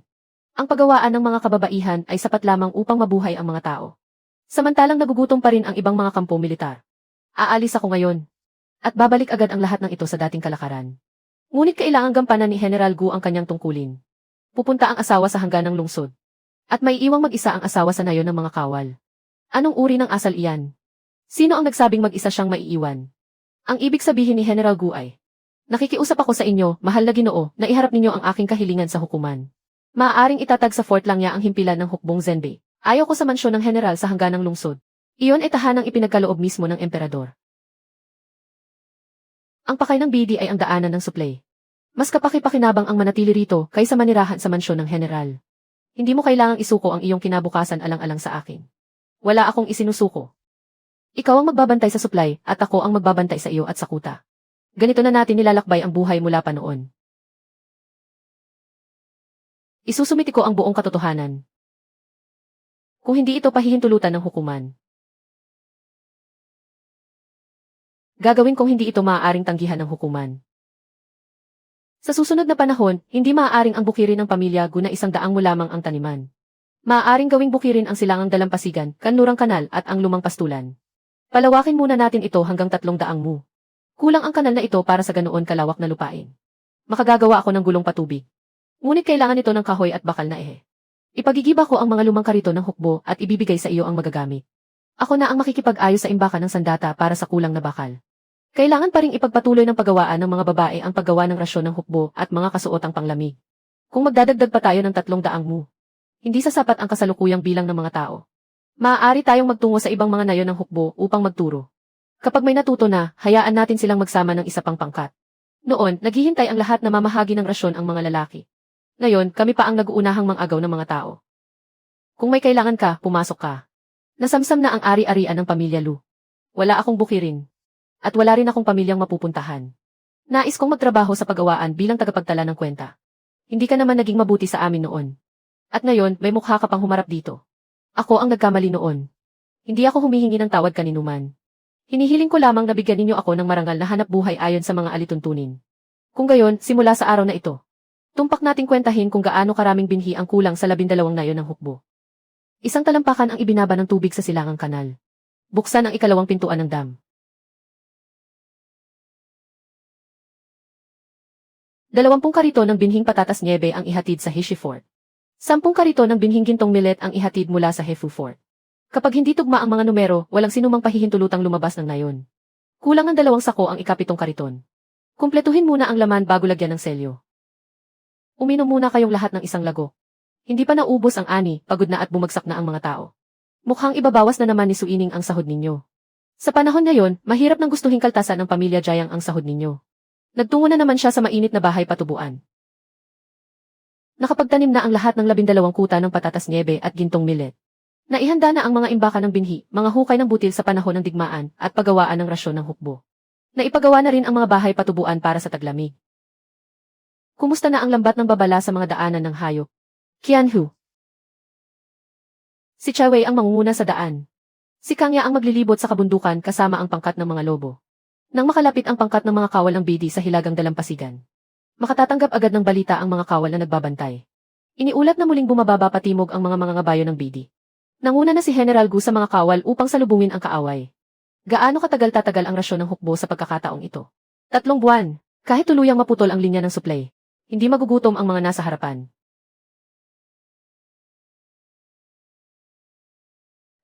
S1: Ang paggawaan ng mga kababaihan ay sapat lamang upang mabuhay ang mga tao. Samantalang nagugutom pa rin ang ibang mga kampo militar. Aalis ako ngayon. At babalik agad ang lahat ng ito sa dating kalakaran. Ngunit kailangang gampanan ni General Gu ang kanyang tungkulin. Pupunta ang asawa sa hangganang lungsod. At may iwang mag-isa ang asawa sa nayon ng mga kawal. Anong uri ng asal iyan? Sino ang nagsabing mag-isa siyang maiiwan? Ang ibig sabihin ni General Gu ay, nakikiusap ako sa inyo, mahal na Ginoo, na iharap ninyo ang aking kahilingan sa hukuman. Maaaring itatag sa fort lang niya ang himpilan ng hukbong Zenbei. Ayaw ko sa mansyon ng general sa hangganang lungsod. Iyon ay tahanang ipinagkaloob mismo ng emperador. Ang pakay ng BD ay ang daanan ng suplay. Mas kapaki-pakinabang ang manatili rito kaysa manirahan sa mansyon ng general. Hindi mo kailangang isuko ang iyong kinabukasan alang-alang sa akin. Wala akong isinusuko. Ikaw ang magbabantay sa supply at ako ang magbabantay sa iyo at sa kuta. Ganito na natin nilalakbay ang buhay mula pa noon. Isusumiti ko ang buong katotohanan. Kung hindi ito pahihintulutan ng hukuman. Gagawin kong hindi ito maaaring tanggihan ng hukuman. Sa susunod na panahon, hindi maaaring ang bukirin ng pamilya Gu na 100 mo lamang ang taniman. Maaaring gawing bukirin ang silangang dalampasigan, kanlurang kanal at ang lumang pastulan. Palawakin muna natin ito hanggang 300 mu. Kulang ang kanal na ito para sa ganoon kalawak na lupain. Makagagawa ako ng gulong patubig. Ngunit kailangan ito ng kahoy at bakal na Ipagigiba ko ang mga lumang karito ng hukbo at ibibigay sa iyo ang magagamit. Ako na ang makikipag-ayos sa imbakan ng sandata para sa kulang na bakal. Kailangan pa ring ipagpatuloy ng paggawaan ng mga babae ang paggawa ng rasyon ng hukbo at mga kasuotang panglamig. Kung magdadagdag pa tayo ng 300 mu, hindi sasapat ang kasalukuyang bilang ng mga tao. Maaari tayong magtungo sa ibang mga nayon ng hukbo upang magturo. Kapag may natuto na, hayaan natin silang magsama ng isa pang pangkat. Noon, naghihintay ang lahat na mamahagi ng rasyon ang mga lalaki. Ngayon, kami pa ang nag-uunahang mang-agaw ng mga tao. Kung may kailangan ka, pumasok ka. Nasamsam na ang ari-arian ng pamilya Lu. Wala akong bukirin. At wala rin akong pamilyang mapupuntahan. Nais kong magtrabaho sa paggawaan bilang tagapagtala ng kwenta. Hindi ka naman naging mabuti sa amin noon. At ngayon, may mukha ka pang humarap dito. Ako ang nagkamali noon. Hindi ako humihingi ng tawad kaninuman. Hinihiling ko lamang na bigyan ninyo ako ng marangal na hanap buhay ayon sa mga alituntunin. Kung gayon, simula sa araw na ito, tumpak nating kwentahin kung gaano karaming binhi ang kulang sa 12 nayon ng hukbo. Isang talampakan ang ibinaba ng tubig sa silangang kanal. Buksan ang ikalawang pintuan ng dam. 20 karito ng binhing patatas niebe ang ihatid sa Hishi Fort. 10 karito ng binhing gintong millet ang ihatid mula sa Hefu Fort. Kapag hindi tugma ang mga numero, walang sinumang pahihintulutang lumabas ng nayon. Kulang ng 2 sako ang ikapitong kariton. Kumpletuhin muna ang laman bago lagyan ng selyo. Uminom muna kayong lahat ng isang lago. Hindi pa naubos ang ani, pagod na at bumagsak na ang mga tao. Mukhang ibabawas na naman ni Suining ang sahod ninyo. Sa panahon ngayon, mahirap nang gustuhin kaltasan ng pamilya Jayang ang sahod ninyo. Nagtungo na naman siya sa mainit na bahay patubuan. Nakapagtanim na ang lahat ng 12 kuta ng patatas niebe at gintong millet. Naihanda na ang mga imbaka ng binhi, mga hukay ng butil sa panahon ng digmaan, at paggawaan ng rasyon ng hukbo. Naipagawa na rin ang mga bahay patubuan para sa taglamig. Kumusta na ang lambat ng babala sa mga daanan ng hayop? Qianhu. Si Chawei ang mangunguna sa daan. Si Kangya ang maglilibot sa kabundukan kasama ang pangkat ng mga lobo. Nang makalapit ang pangkat ng mga kawal ng bidi sa hilagang dalampasigan, makatatanggap agad ng balita ang mga kawal na nagbabantay. Iniulat na muling bumababa patimog ang mga mangangabayo ng bidi. Nanguna na si General Gu sa mga kawal upang salubungin ang kaaway. Gaano katagal tatagal ang rasyon ng hukbo sa pagkakataong ito? 3 buwan. Kahit tuluyang maputol ang linya ng supply, hindi magugutom ang mga nasa harapan.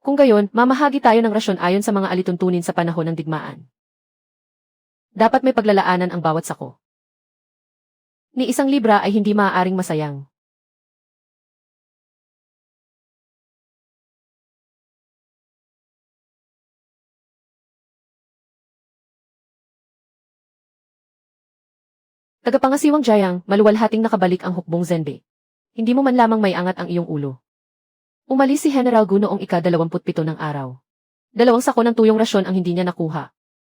S1: Kung gayon, mamahagi tayo ng rasyon ayon sa mga alituntunin sa panahon ng digmaan. Dapat may paglalaanan ang bawat sako. Ni 1 libra ay hindi maaaring masayang. Tagapangasiwang Jayang, maluwalhating nakabalik ang hukbong Zenbe. Hindi mo man lamang may angat ang iyong ulo. Umalis si General Gu noong ika-27 ng araw. 2 sako ng tuyong rasyon ang hindi niya nakuha.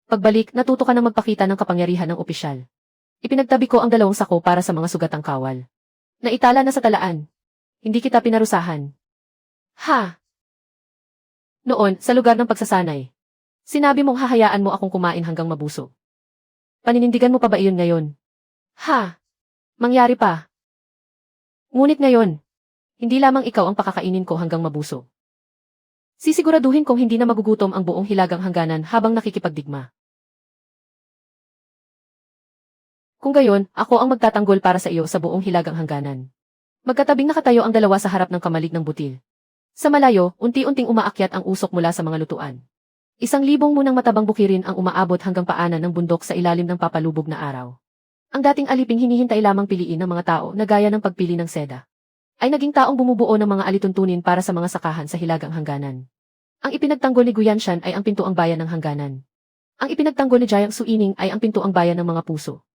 S1: Pagbalik, natuto ka ng magpakita ng kapangyarihan ng opisyal. Ipinagtabi ko ang 2 sako para sa mga sugatang kawal. Naitala na sa talaan. Hindi kita pinarusahan. Ha! Noon, sa lugar ng pagsasanay, sinabi mong hahayaan mo akong kumain hanggang mabuso. Paninindigan mo pa ba iyon ngayon? Ha! Mangyari pa. Ngunit ngayon, hindi lamang ikaw ang pakakainin ko hanggang mabuso. Sisiguraduhin kong hindi na magugutom ang buong hilagang hangganan habang nakikipagdigma. Kung gayon, ako ang magtatanggol para sa iyo sa buong hilagang hangganan. Magkatabing nakatayo ang 2 sa harap ng kamalig ng butil. Sa malayo, unti-unting umaakyat ang usok mula sa mga lutuan. 1,000 munang matabang bukirin ang umaabot hanggang paanan ng bundok sa ilalim ng papalubog na araw. Ang dating aliping hinihintay lamang piliin ng mga tao na gaya ng pagpili ng seda, ay naging taong bumubuo ng mga alituntunin para sa mga sakahan sa hilagang hangganan. Ang ipinagtanggol ni Guyanshan ay ang pintuang bayan ng hangganan. Ang ipinagtanggol ni Jayang Suining ay ang pintuang bayan ng mga puso.